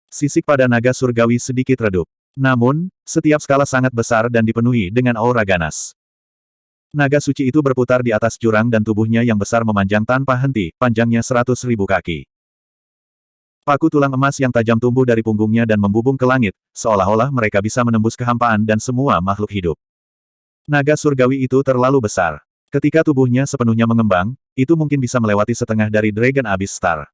Sisik pada naga surgawi sedikit redup. Namun, setiap skala sangat besar dan dipenuhi dengan aura ganas. Naga suci itu berputar di atas jurang dan tubuhnya yang besar memanjang tanpa henti, panjangnya 100.000 kaki. Paku tulang emas yang tajam tumbuh dari punggungnya dan membubung ke langit, seolah-olah mereka bisa menembus kehampaan dan semua makhluk hidup. Naga surgawi itu terlalu besar. Ketika tubuhnya sepenuhnya mengembang, itu mungkin bisa melewati setengah dari Dragon Abyss Star.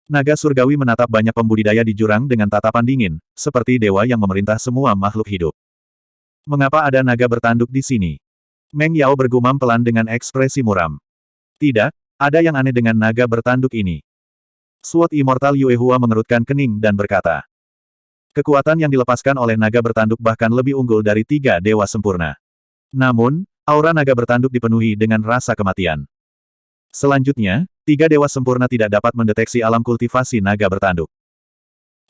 Naga surgawi menatap banyak pembudidaya di jurang dengan tatapan dingin, seperti dewa yang memerintah semua makhluk hidup. Mengapa ada naga bertanduk di sini? Meng Yao bergumam pelan dengan ekspresi muram. Tidak, ada yang aneh dengan naga bertanduk ini. Sword Immortal Yue Hua mengerutkan kening dan berkata. Kekuatan yang dilepaskan oleh naga bertanduk bahkan lebih unggul dari 3 dewa sempurna. Namun, aura naga bertanduk dipenuhi dengan rasa kematian. Selanjutnya, 3 dewa sempurna tidak dapat mendeteksi alam kultivasi naga bertanduk.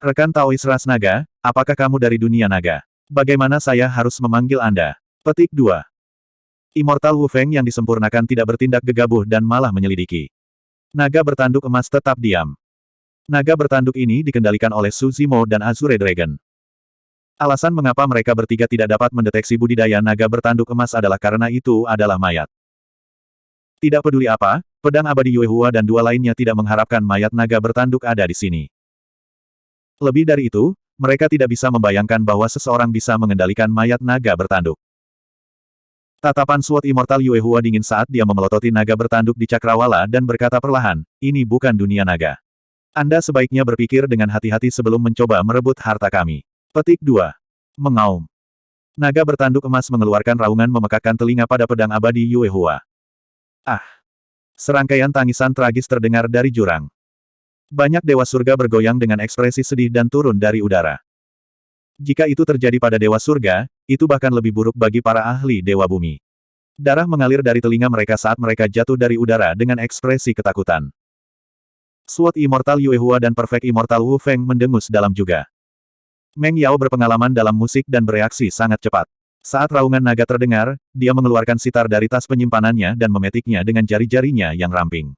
Rekan Taois ras naga, apakah kamu dari dunia naga? Bagaimana saya harus memanggil Anda? Petik 2. Immortal Wu Feng yang disempurnakan tidak bertindak gegabah dan malah menyelidiki. Naga bertanduk emas tetap diam. Naga bertanduk ini dikendalikan oleh Suzimo dan Azure Dragon. Alasan mengapa mereka bertiga tidak dapat mendeteksi budidaya naga bertanduk emas adalah karena itu adalah mayat. Tidak peduli apa, pedang abadi Yue Hua dan 2 lainnya tidak mengharapkan mayat naga bertanduk ada di sini. Lebih dari itu, mereka tidak bisa membayangkan bahwa seseorang bisa mengendalikan mayat naga bertanduk. Tatapan Sword Immortal Yue Hua dingin saat dia memelototi naga bertanduk di cakrawala dan berkata perlahan, ini bukan dunia naga. Anda sebaiknya berpikir dengan hati-hati sebelum mencoba merebut harta kami. Petik 2. Mengaum. Naga bertanduk emas mengeluarkan raungan memekakkan telinga pada pedang abadi Yue Hua. Ah! Serangkaian tangisan tragis terdengar dari jurang. Banyak dewa surga bergoyang dengan ekspresi sedih dan turun dari udara. Jika itu terjadi pada dewa surga, itu bahkan lebih buruk bagi para ahli dewa bumi. Darah mengalir dari telinga mereka saat mereka jatuh dari udara dengan ekspresi ketakutan. Sword Immortal Yue Hua dan Perfect Immortal Wu Feng mendengus dalam juga. Meng Yao berpengalaman dalam musik dan bereaksi sangat cepat. Saat raungan naga terdengar, dia mengeluarkan sitar dari tas penyimpanannya dan memetiknya dengan jari-jarinya yang ramping.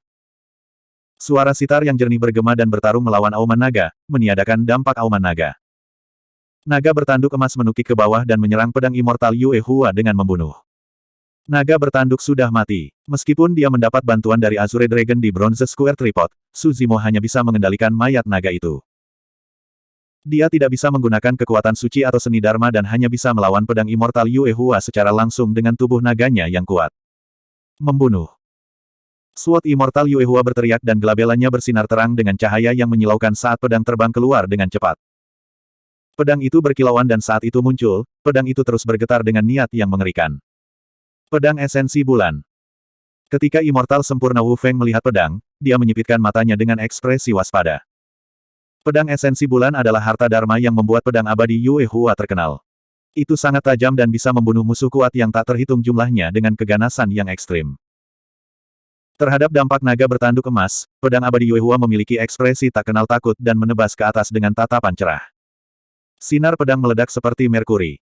Suara sitar yang jernih bergema dan bertarung melawan auman naga, meniadakan dampak auman naga. Naga bertanduk emas menukik ke bawah dan menyerang pedang immortal Yue Hua dengan membunuh. Naga bertanduk sudah mati. Meskipun dia mendapat bantuan dari Azure Dragon di Bronze Square Tripod, Su Zimo hanya bisa mengendalikan mayat naga itu. Dia tidak bisa menggunakan kekuatan suci atau seni Dharma dan hanya bisa melawan pedang immortal Yue Hua secara langsung dengan tubuh naganya yang kuat. Membunuh. Sword immortal Yue Hua berteriak dan gelabelannya bersinar terang dengan cahaya yang menyilaukan saat pedang terbang keluar dengan cepat. Pedang itu berkilauan dan saat itu muncul, pedang itu terus bergetar dengan niat yang mengerikan. Pedang esensi bulan. Ketika immortal sempurna Wu Feng melihat pedang, dia menyipitkan matanya dengan ekspresi waspada. Pedang esensi bulan adalah harta Dharma yang membuat pedang abadi Yue Hua terkenal. Itu sangat tajam dan bisa membunuh musuh kuat yang tak terhitung jumlahnya dengan keganasan yang ekstrim. Terhadap dampak naga bertanduk emas, pedang abadi Yue Hua memiliki ekspresi tak kenal takut dan menebas ke atas dengan tatapan cerah. Sinar pedang meledak seperti merkuri.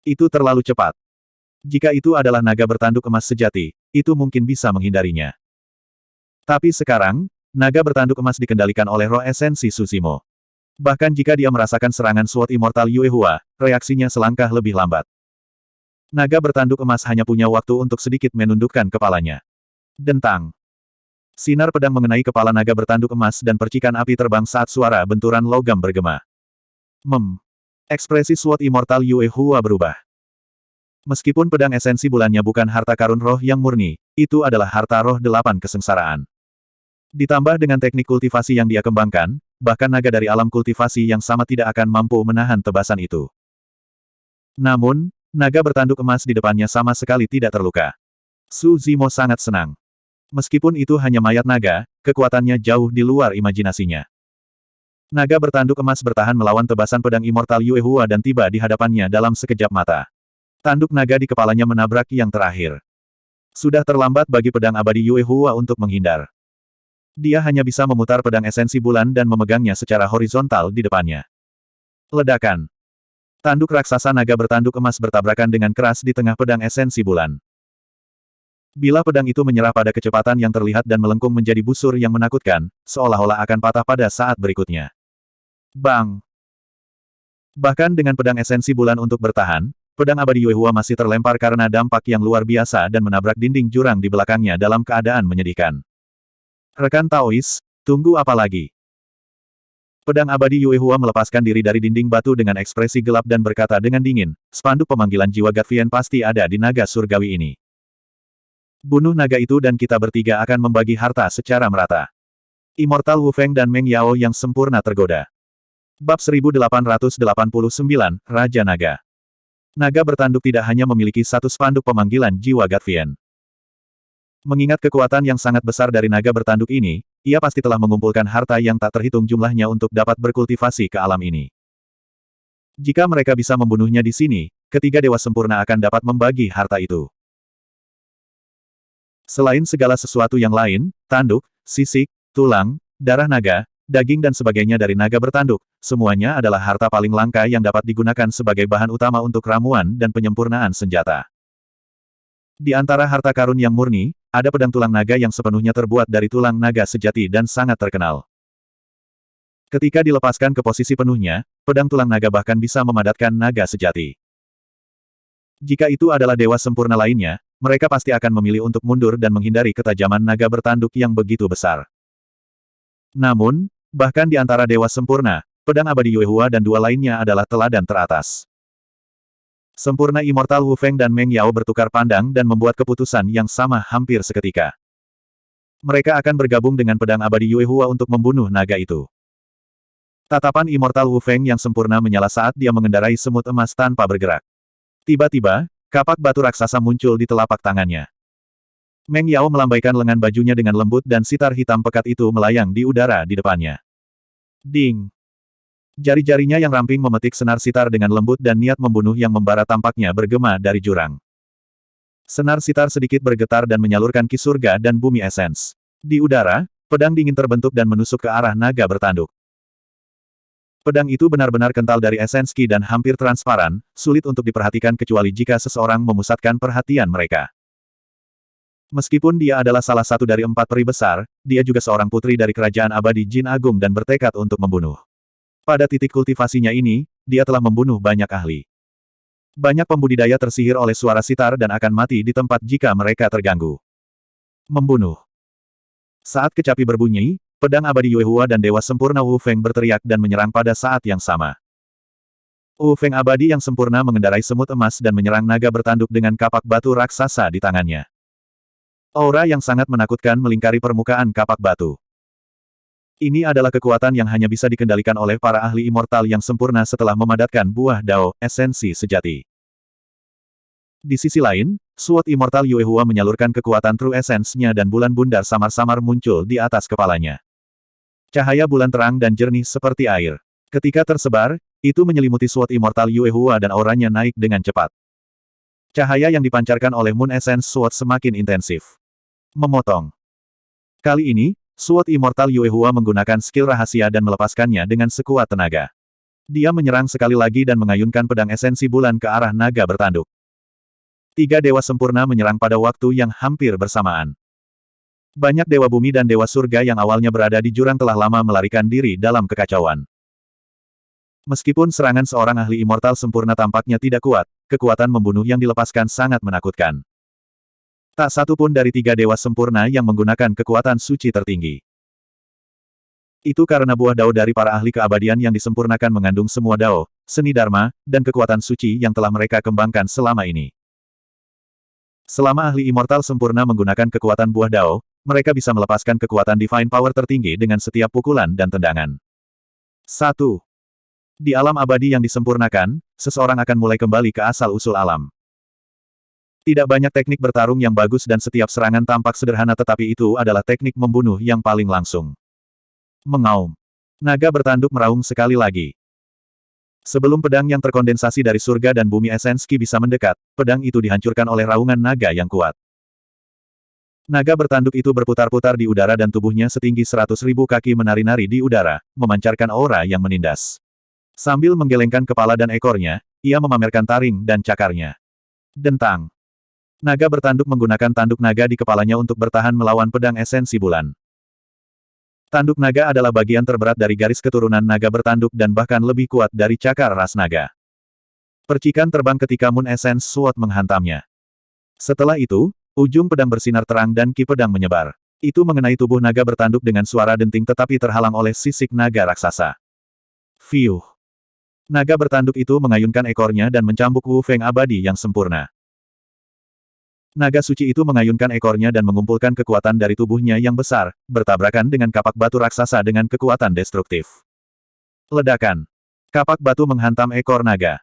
Itu terlalu cepat. Jika itu adalah naga bertanduk emas sejati, itu mungkin bisa menghindarinya. Tapi sekarang, naga bertanduk emas dikendalikan oleh roh esensi Su Zimo. Bahkan jika dia merasakan serangan Sword Immortal Yue Hua, reaksinya selangkah lebih lambat. Naga bertanduk emas hanya punya waktu untuk sedikit menundukkan kepalanya. Dentang. Sinar pedang mengenai kepala naga bertanduk emas dan percikan api terbang saat suara benturan logam bergema. Ekspresi Sword Immortal Yue Hua berubah. Meskipun pedang esensi bulannya bukan harta karun roh yang murni, itu adalah harta roh 8 kesengsaraan. Ditambah dengan teknik kultivasi yang dia kembangkan, bahkan naga dari alam kultivasi yang sama tidak akan mampu menahan tebasan itu. Namun, naga bertanduk emas di depannya sama sekali tidak terluka. Su Zimo sangat senang. Meskipun itu hanya mayat naga, kekuatannya jauh di luar imajinasinya. Naga bertanduk emas bertahan melawan tebasan pedang immortal Yue Hua dan tiba di hadapannya dalam sekejap mata. Tanduk naga di kepalanya menabrak yang terakhir. Sudah terlambat bagi pedang abadi Yue Hua untuk menghindar. Dia hanya bisa memutar pedang esensi bulan dan memegangnya secara horizontal di depannya. Ledakan. Tanduk raksasa naga bertanduk emas bertabrakan dengan keras di tengah pedang esensi bulan. Bila pedang itu menyerah pada kecepatan yang terlihat dan melengkung menjadi busur yang menakutkan, seolah-olah akan patah pada saat berikutnya. Bang! Bahkan dengan pedang esensi bulan untuk bertahan, pedang abadi Yue Hua masih terlempar karena dampak yang luar biasa dan menabrak dinding jurang di belakangnya dalam keadaan menyedihkan. Rekan Taois, tunggu apa lagi? Pedang abadi Yue Hua melepaskan diri dari dinding batu dengan ekspresi gelap dan berkata dengan dingin, spanduk pemanggilan jiwa Gatvian pasti ada di naga surgawi ini. Bunuh naga itu dan kita bertiga akan membagi harta secara merata. Immortal Wu Feng dan Meng Yao yang sempurna tergoda. Bab 1889, Raja Naga. Naga bertanduk tidak hanya memiliki satu spanduk pemanggilan jiwa Gatvian. Mengingat kekuatan yang sangat besar dari naga bertanduk ini, ia pasti telah mengumpulkan harta yang tak terhitung jumlahnya untuk dapat berkultivasi ke alam ini. Jika mereka bisa membunuhnya di sini, ketiga dewa sempurna akan dapat membagi harta itu. Selain segala sesuatu yang lain, tanduk, sisik, tulang, darah naga, daging dan sebagainya dari naga bertanduk, semuanya adalah harta paling langka yang dapat digunakan sebagai bahan utama untuk ramuan dan penyempurnaan senjata. Di antara harta karun yang murni, ada pedang tulang naga yang sepenuhnya terbuat dari tulang naga sejati dan sangat terkenal. Ketika dilepaskan ke posisi penuhnya, pedang tulang naga bahkan bisa memadatkan naga sejati. Jika itu adalah dewa sempurna lainnya, mereka pasti akan memilih untuk mundur dan menghindari ketajaman naga bertanduk yang begitu besar. Namun, bahkan di antara dewa sempurna, pedang abadi Yue Hua dan dua lainnya adalah teladan teratas. Sempurna Immortal Wu Feng dan Meng Yao bertukar pandang dan membuat keputusan yang sama hampir seketika. Mereka akan bergabung dengan pedang abadi Yue Hua untuk membunuh naga itu. Tatapan Immortal Wu Feng yang sempurna menyala saat dia mengendarai semut emas tanpa bergerak. Tiba-tiba, kapak batu raksasa muncul di telapak tangannya. Meng Yao melambaikan lengan bajunya dengan lembut dan sitar hitam pekat itu melayang di udara di depannya. Ding! Jari-jarinya yang ramping memetik senar sitar dengan lembut dan niat membunuh yang membara tampaknya bergema dari jurang. Senar sitar sedikit bergetar dan menyalurkan ki surga dan bumi esens. Di udara, pedang dingin terbentuk dan menusuk ke arah naga bertanduk. Pedang itu benar-benar kental dari esens ki dan hampir transparan, sulit untuk diperhatikan kecuali jika seseorang memusatkan perhatian mereka. Meskipun dia adalah salah satu dari 4 peri besar, dia juga seorang putri dari kerajaan abadi Jin Agung dan bertekad untuk membunuh. Pada titik kultivasinya ini, dia telah membunuh banyak ahli. Banyak pembudidaya tersihir oleh suara sitar dan akan mati di tempat jika mereka terganggu. Membunuh. Saat kecapi berbunyi, pedang abadi Yuehua dan Dewa Sempurna Wu Feng berteriak dan menyerang pada saat yang sama. Wu Feng abadi yang sempurna mengendarai semut emas dan menyerang naga bertanduk dengan kapak batu raksasa di tangannya. Aura yang sangat menakutkan melingkari permukaan kapak batu. Ini adalah kekuatan yang hanya bisa dikendalikan oleh para ahli immortal yang sempurna setelah memadatkan buah Dao, esensi sejati. Di sisi lain, Sword Immortal Yuehua menyalurkan kekuatan True Essence-nya dan bulan bundar samar-samar muncul di atas kepalanya. Cahaya bulan terang dan jernih seperti air. Ketika tersebar, itu menyelimuti Sword Immortal Yuehua dan auranya naik dengan cepat. Cahaya yang dipancarkan oleh Moon Essence Sword semakin intensif. Memotong. Kali ini, Sword Immortal Yuehua menggunakan skill rahasia dan melepaskannya dengan sekuat tenaga. Dia menyerang sekali lagi dan mengayunkan pedang esensi bulan ke arah naga bertanduk. Tiga dewa sempurna menyerang pada waktu yang hampir bersamaan. Banyak dewa bumi dan dewa surga yang awalnya berada di jurang telah lama melarikan diri dalam kekacauan. Meskipun serangan seorang ahli immortal sempurna tampaknya tidak kuat, kekuatan membunuh yang dilepaskan sangat menakutkan. Tak satu pun dari tiga dewa sempurna yang menggunakan kekuatan suci tertinggi. Itu karena buah Dao dari para ahli keabadian yang disempurnakan mengandung semua Dao, seni Dharma, dan kekuatan suci yang telah mereka kembangkan selama ini. Selama ahli immortal sempurna menggunakan kekuatan buah Dao, mereka bisa melepaskan kekuatan Divine Power tertinggi dengan setiap pukulan dan tendangan. 1. Di alam abadi yang disempurnakan, seseorang akan mulai kembali ke asal-usul alam. Tidak banyak teknik bertarung yang bagus dan setiap serangan tampak sederhana tetapi itu adalah teknik membunuh yang paling langsung. Mengaum. Naga bertanduk meraung sekali lagi. Sebelum pedang yang terkondensasi dari surga dan bumi Esenski bisa mendekat, pedang itu dihancurkan oleh raungan naga yang kuat. Naga bertanduk itu berputar-putar di udara dan tubuhnya setinggi 100.000 kaki menari-nari di udara, memancarkan aura yang menindas. Sambil menggelengkan kepala dan ekornya, ia memamerkan taring dan cakarnya. Dentang. Naga bertanduk menggunakan tanduk naga di kepalanya untuk bertahan melawan pedang esensi bulan. Tanduk naga adalah bagian terberat dari garis keturunan naga bertanduk dan bahkan lebih kuat dari cakar ras naga. Percikan terbang ketika Moon Essence Sword menghantamnya. Setelah itu, ujung pedang bersinar terang dan ki pedang menyebar. Itu mengenai tubuh naga bertanduk dengan suara denting tetapi terhalang oleh sisik naga raksasa. Fiuh. Naga bertanduk itu mengayunkan ekornya dan mencambuk Wu Feng abadi yang sempurna. Naga suci itu mengayunkan ekornya dan mengumpulkan kekuatan dari tubuhnya yang besar, bertabrakan dengan kapak batu raksasa dengan kekuatan destruktif. Ledakan. Kapak batu menghantam ekor naga.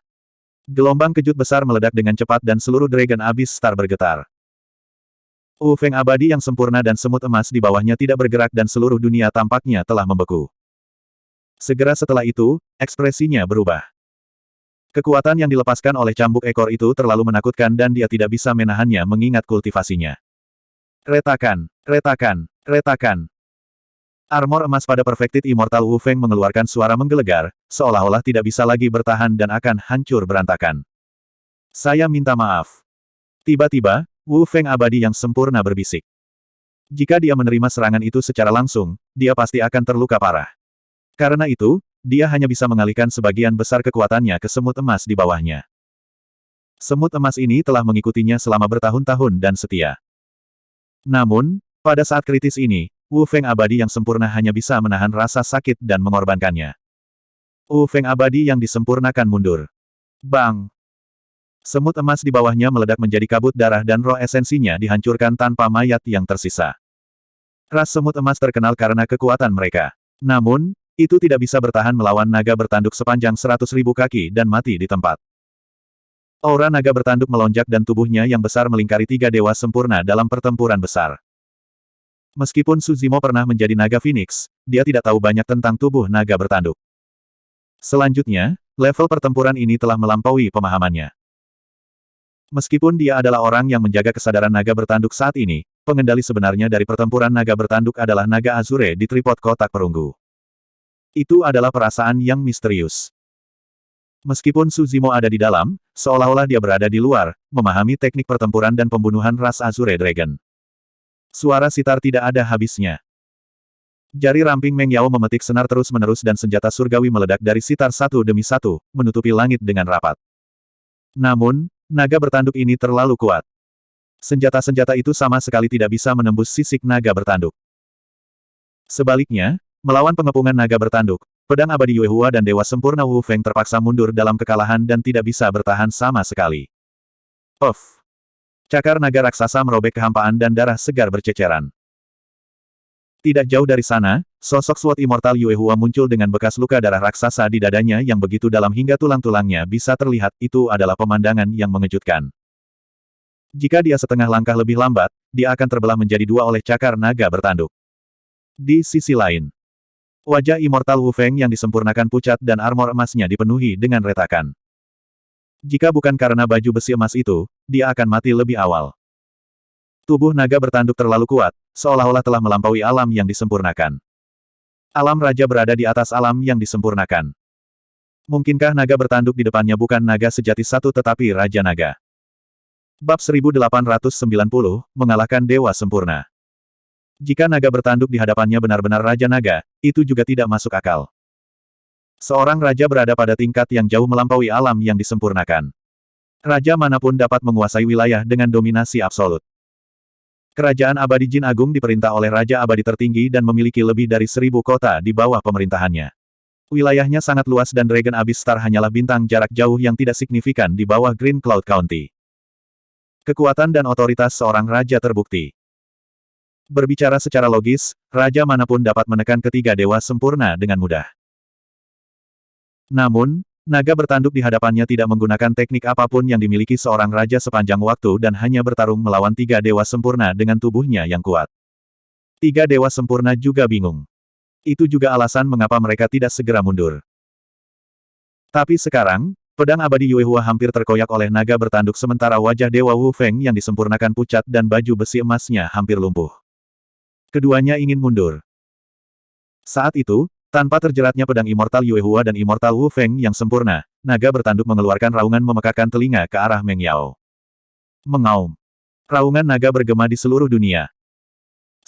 Gelombang kejut besar meledak dengan cepat dan seluruh Dragon Abyss Star bergetar. Wu Feng abadi yang sempurna dan semut emas di bawahnya tidak bergerak dan seluruh dunia tampaknya telah membeku. Segera setelah itu, ekspresinya berubah. Kekuatan yang dilepaskan oleh cambuk ekor itu terlalu menakutkan dan dia tidak bisa menahannya mengingat kultivasinya. Retakan, retakan, retakan. Armor emas pada Perfected Immortal Wu Feng mengeluarkan suara menggelegar, seolah-olah tidak bisa lagi bertahan dan akan hancur berantakan. Saya minta maaf. Tiba-tiba, Wu Feng abadi yang sempurna berbisik. Jika dia menerima serangan itu secara langsung, dia pasti akan terluka parah. Karena itu, dia hanya bisa mengalihkan sebagian besar kekuatannya ke semut emas di bawahnya. Semut emas ini telah mengikutinya selama bertahun-tahun dan setia. Namun, pada saat kritis ini, Wu Feng abadi yang sempurna hanya bisa menahan rasa sakit dan mengorbankannya. Wu Feng abadi yang disempurnakan mundur. Bang! Semut emas di bawahnya meledak menjadi kabut darah dan roh esensinya dihancurkan tanpa mayat yang tersisa. Ras semut emas terkenal karena kekuatan mereka. Namun, itu tidak bisa bertahan melawan naga bertanduk sepanjang 100.000 kaki dan mati di tempat. Aura naga bertanduk melonjak dan tubuhnya yang besar melingkari tiga dewa sempurna dalam pertempuran besar. Meskipun Suzimo pernah menjadi naga Phoenix, dia tidak tahu banyak tentang tubuh naga bertanduk. Selanjutnya, level pertempuran ini telah melampaui pemahamannya. Meskipun dia adalah orang yang menjaga kesadaran naga bertanduk saat ini, pengendali sebenarnya dari pertempuran naga bertanduk adalah naga Azure di tripod kotak perunggu. Itu adalah perasaan yang misterius. Meskipun Suzimo ada di dalam, seolah-olah dia berada di luar, memahami teknik pertempuran dan pembunuhan ras Azure Dragon. Suara sitar tidak ada habisnya. Jari ramping Meng Yao memetik senar terus-menerus dan senjata surgawi meledak dari sitar satu demi satu, menutupi langit dengan rapat. Namun, naga bertanduk ini terlalu kuat. Senjata-senjata itu sama sekali tidak bisa menembus sisik naga bertanduk. Sebaliknya, melawan pengepungan naga bertanduk, pedang abadi Yue Hua dan Dewa Sempurna Wu Feng terpaksa mundur dalam kekalahan dan tidak bisa bertahan sama sekali. Puff! Cakar naga raksasa merobek kehampaan dan darah segar berceceran. Tidak jauh dari sana, sosok Sword Immortal Yue Hua muncul dengan bekas luka darah raksasa di dadanya yang begitu dalam hingga tulang-tulangnya bisa terlihat. Itu adalah pemandangan yang mengejutkan. Jika dia setengah langkah lebih lambat, dia akan terbelah menjadi dua oleh cakar naga bertanduk. Di sisi lain, wajah Immortal Wu Feng yang disempurnakan pucat dan armor emasnya dipenuhi dengan retakan. Jika bukan karena baju besi emas itu, dia akan mati lebih awal. Tubuh naga bertanduk terlalu kuat, seolah-olah telah melampaui alam yang disempurnakan. Alam raja berada di atas alam yang disempurnakan. Mungkinkah naga bertanduk di depannya bukan naga sejati satu tetapi Raja Naga? Bab 1890, mengalahkan Dewa Sempurna. Jika naga bertanduk di hadapannya benar-benar Raja Naga, itu juga tidak masuk akal. Seorang raja berada pada tingkat yang jauh melampaui alam yang disempurnakan. Raja manapun dapat menguasai wilayah dengan dominasi absolut. Kerajaan abadi Jin Agung diperintah oleh Raja Abadi tertinggi dan memiliki lebih dari 1000 kota di bawah pemerintahannya. Wilayahnya sangat luas dan Dragon Abyss Star hanyalah bintang jarak jauh yang tidak signifikan di bawah Green Cloud County. Kekuatan dan otoritas seorang raja terbukti. Berbicara secara logis, raja manapun dapat menekan ketiga dewa sempurna dengan mudah. Namun, naga bertanduk di hadapannya tidak menggunakan teknik apapun yang dimiliki seorang raja sepanjang waktu dan hanya bertarung melawan tiga dewa sempurna dengan tubuhnya yang kuat. Tiga dewa sempurna juga bingung. Itu juga alasan mengapa mereka tidak segera mundur. Tapi sekarang, pedang abadi Yue Hua hampir terkoyak oleh naga bertanduk sementara wajah Dewa Wu Feng yang disempurnakan pucat dan baju besi emasnya hampir lumpuh. Keduanya ingin mundur. Saat itu, tanpa terjeratnya pedang Immortal Yue Hua dan Immortal Wu Feng yang sempurna, naga bertanduk mengeluarkan raungan memekakkan telinga ke arah Meng Yao. Mengaum. Raungan naga bergema di seluruh dunia.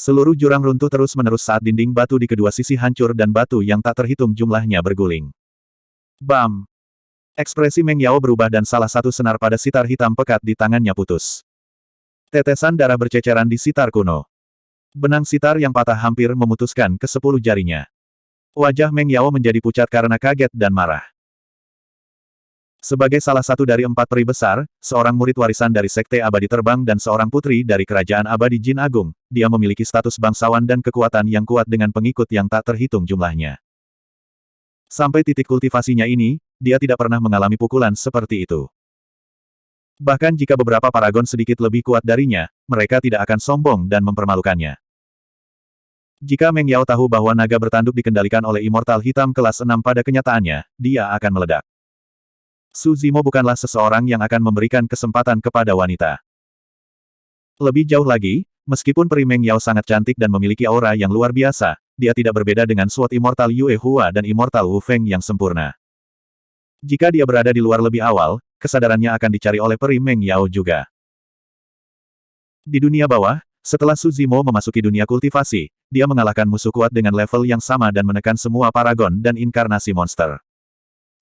Seluruh jurang runtuh terus-menerus saat dinding batu di kedua sisi hancur dan batu yang tak terhitung jumlahnya berguling. Bam! Ekspresi Meng Yao berubah dan salah satu senar pada sitar hitam pekat di tangannya putus. Tetesan darah berceceran di sitar kuno. Benang sitar yang patah hampir memutuskan ke-10 jarinya. Wajah Meng Yao menjadi pucat karena kaget dan marah. Sebagai salah satu dari 4 peri besar, seorang murid warisan dari Sekte Abadi Terbang dan seorang putri dari Kerajaan Abadi Jin Agung, dia memiliki status bangsawan dan kekuatan yang kuat dengan pengikut yang tak terhitung jumlahnya. Sampai titik kultivasinya ini, dia tidak pernah mengalami pukulan seperti itu. Bahkan jika beberapa paragon sedikit lebih kuat darinya, mereka tidak akan sombong dan mempermalukannya. Jika Meng Yao tahu bahwa naga bertanduk dikendalikan oleh Immortal Hitam kelas 6 pada kenyataannya, dia akan meledak. Su Zimo bukanlah seseorang yang akan memberikan kesempatan kepada wanita. Lebih jauh lagi, meskipun peri Meng Yao sangat cantik dan memiliki aura yang luar biasa, dia tidak berbeda dengan Sword Immortal Yue Hua dan Immortal Wu Feng yang sempurna. Jika dia berada di luar lebih awal, kesadarannya akan dicari oleh peri Meng Yao juga. Di dunia bawah, setelah Su Zimo memasuki dunia kultivasi, dia mengalahkan musuh kuat dengan level yang sama dan menekan semua paragon dan inkarnasi monster.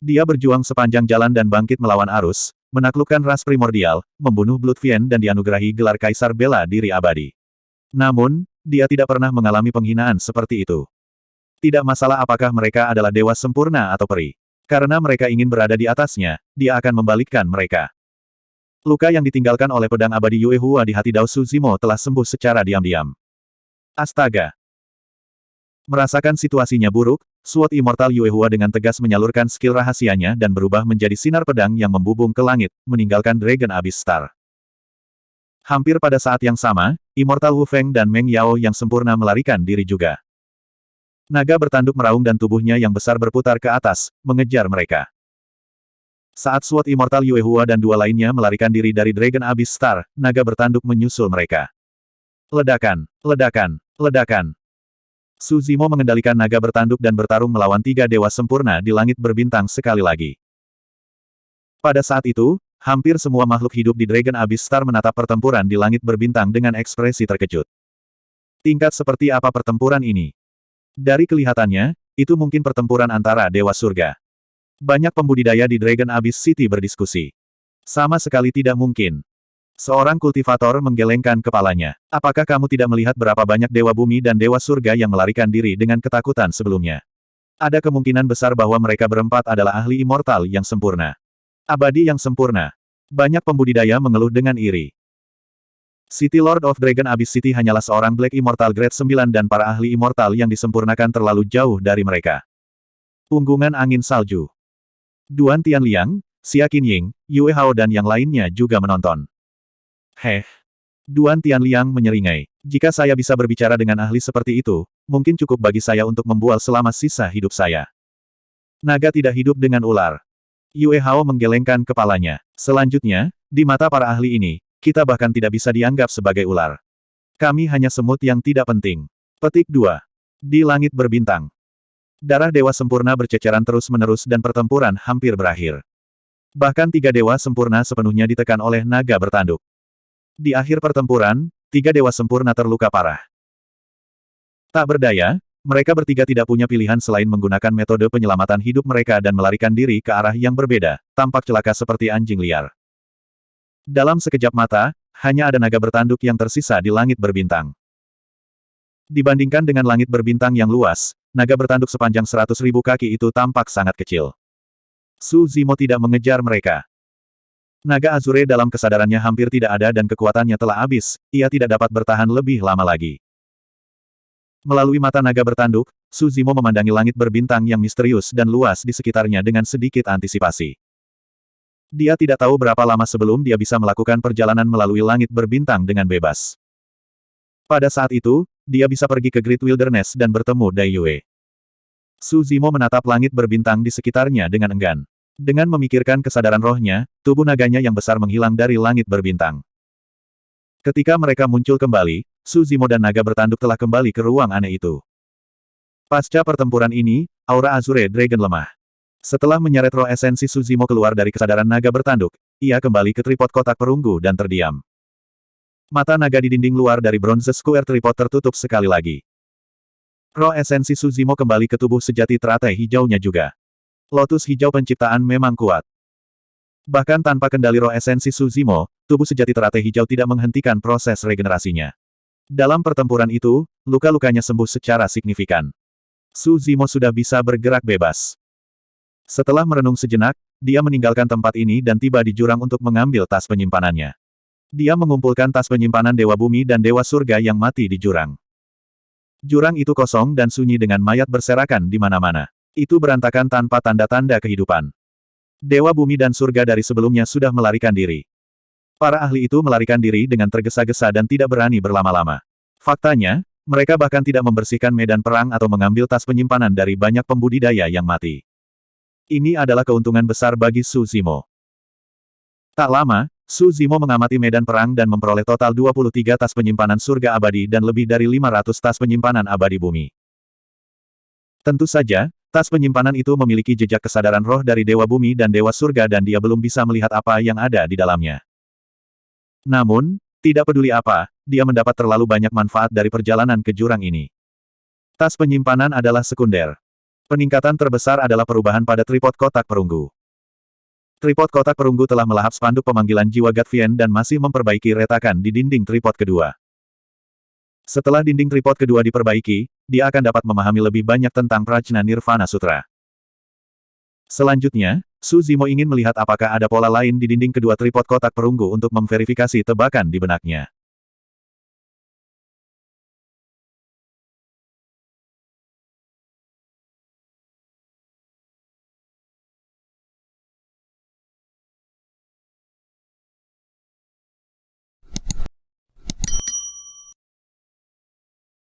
Dia berjuang sepanjang jalan dan bangkit melawan arus, menaklukkan ras primordial, membunuh Blood Fiend dan dianugerahi gelar Kaisar Bela Diri Abadi. Namun, dia tidak pernah mengalami penghinaan seperti itu. Tidak masalah apakah mereka adalah dewa sempurna atau peri. Karena mereka ingin berada di atasnya, dia akan membalikkan mereka. Luka yang ditinggalkan oleh pedang abadi Yue Hua di hati Dao Su Zimo telah sembuh secara diam-diam. Astaga! Merasakan situasinya buruk, Sword Immortal Yue Hua dengan tegas menyalurkan skill rahasianya dan berubah menjadi sinar pedang yang membubung ke langit, meninggalkan Dragon Abyss Star. Hampir pada saat yang sama, Immortal Wu Feng dan Meng Yao yang sempurna melarikan diri juga. Naga bertanduk meraung dan tubuhnya yang besar berputar ke atas, mengejar mereka. Saat Sword Immortal Yue Hua dan dua lainnya melarikan diri dari Dragon Abyss Star, naga bertanduk menyusul mereka. Ledakan, ledakan, ledakan. Su Zimo mengendalikan naga bertanduk dan bertarung melawan tiga dewa sempurna di langit berbintang sekali lagi. Pada saat itu, hampir semua makhluk hidup di Dragon Abyss Star menatap pertempuran di langit berbintang dengan ekspresi terkejut. Tingkat seperti apa pertempuran ini? Dari kelihatannya, itu mungkin pertempuran antara Dewa Surga. Banyak pembudidaya di Dragon Abyss City berdiskusi. Sama sekali tidak mungkin. Seorang kultivator menggelengkan kepalanya. Apakah kamu tidak melihat berapa banyak Dewa Bumi dan Dewa Surga yang melarikan diri dengan ketakutan sebelumnya? Ada kemungkinan besar bahwa mereka berempat adalah ahli immortal yang sempurna. Abadi yang sempurna. Banyak pembudidaya mengeluh dengan iri. City Lord of Dragon Abyss City hanyalah seorang Black Immortal Grade 9 dan para ahli immortal yang disempurnakan terlalu jauh dari mereka. Punggungan angin salju. Duan Tianliang, Xia Qinying, Yue Hao dan yang lainnya juga menonton. Heh. Duan Tianliang menyeringai. Jika saya bisa berbicara dengan ahli seperti itu, mungkin cukup bagi saya untuk membual selama sisa hidup saya. Naga tidak hidup dengan ular. Yue Hao menggelengkan kepalanya. Selanjutnya, di mata para ahli ini, kita bahkan tidak bisa dianggap sebagai ular. Kami hanya semut yang tidak penting. Petik 2. Di langit berbintang. Darah dewa sempurna berceceran terus-menerus dan pertempuran hampir berakhir. Bahkan 3 dewa sempurna sepenuhnya ditekan oleh naga bertanduk. Di akhir pertempuran, 3 dewa sempurna terluka parah. Tak berdaya, mereka bertiga tidak punya pilihan selain menggunakan metode penyelamatan hidup mereka dan melarikan diri ke arah yang berbeda, tampak celaka seperti anjing liar. Dalam sekejap mata, hanya ada naga bertanduk yang tersisa di langit berbintang. Dibandingkan dengan langit berbintang yang luas, naga bertanduk sepanjang 100.000 kaki itu tampak sangat kecil. Su Zimo tidak mengejar mereka. Naga Azure dalam kesadarannya hampir tidak ada dan kekuatannya telah habis, ia tidak dapat bertahan lebih lama lagi. Melalui mata naga bertanduk, Su Zimo memandangi langit berbintang yang misterius dan luas di sekitarnya dengan sedikit antisipasi. Dia tidak tahu berapa lama sebelum dia bisa melakukan perjalanan melalui langit berbintang dengan bebas. Pada saat itu, dia bisa pergi ke Great Wilderness dan bertemu Dai Yue. Su Zimo menatap langit berbintang di sekitarnya dengan enggan. Dengan memikirkan kesadaran rohnya, tubuh naganya yang besar menghilang dari langit berbintang. Ketika mereka muncul kembali, Su Zimo dan naga bertanduk telah kembali ke ruang aneh itu. Pasca pertempuran ini, aura Azure Dragon lemah. Setelah menyeret roh esensi Su Zimo keluar dari kesadaran naga bertanduk, ia kembali ke tripod kotak perunggu dan terdiam. Mata naga di dinding luar dari bronze square tripod tertutup sekali lagi. Roh esensi Su Zimo kembali ke tubuh sejati teratai hijaunya juga. Lotus hijau penciptaan memang kuat. Bahkan tanpa kendali roh esensi Su Zimo, tubuh sejati teratai hijau tidak menghentikan proses regenerasinya. Dalam pertempuran itu, luka-lukanya sembuh secara signifikan. Su Zimo sudah bisa bergerak bebas. Setelah merenung sejenak, dia meninggalkan tempat ini dan tiba di jurang untuk mengambil tas penyimpanannya. Dia mengumpulkan tas penyimpanan Dewa Bumi dan Dewa Surga yang mati di jurang. Jurang itu kosong dan sunyi dengan mayat berserakan di mana-mana. Itu berantakan tanpa tanda-tanda kehidupan. Dewa Bumi dan Surga dari sebelumnya sudah melarikan diri. Para ahli itu melarikan diri dengan tergesa-gesa dan tidak berani berlama-lama. Faktanya, mereka bahkan tidak membersihkan medan perang atau mengambil tas penyimpanan dari banyak pembudidaya yang mati. Ini adalah keuntungan besar bagi Su Zimo. Tak lama, Su Zimo mengamati medan perang dan memperoleh total 23 tas penyimpanan surga abadi dan lebih dari 500 tas penyimpanan abadi bumi. Tentu saja, tas penyimpanan itu memiliki jejak kesadaran roh dari Dewa Bumi dan Dewa Surga dan dia belum bisa melihat apa yang ada di dalamnya. Namun, tidak peduli apa, dia mendapat terlalu banyak manfaat dari perjalanan ke jurang ini. Tas penyimpanan adalah sekunder. Peningkatan terbesar adalah perubahan pada tripod kotak perunggu. Tripod kotak perunggu telah melahap spanduk pemanggilan jiwa Gatvian dan masih memperbaiki retakan di dinding tripod kedua. Setelah dinding tripod kedua diperbaiki, dia akan dapat memahami lebih banyak tentang Prajna Nirvana Sutra. Selanjutnya, Su Zimo ingin melihat apakah ada pola lain di dinding kedua tripod kotak perunggu untuk memverifikasi tebakan di benaknya.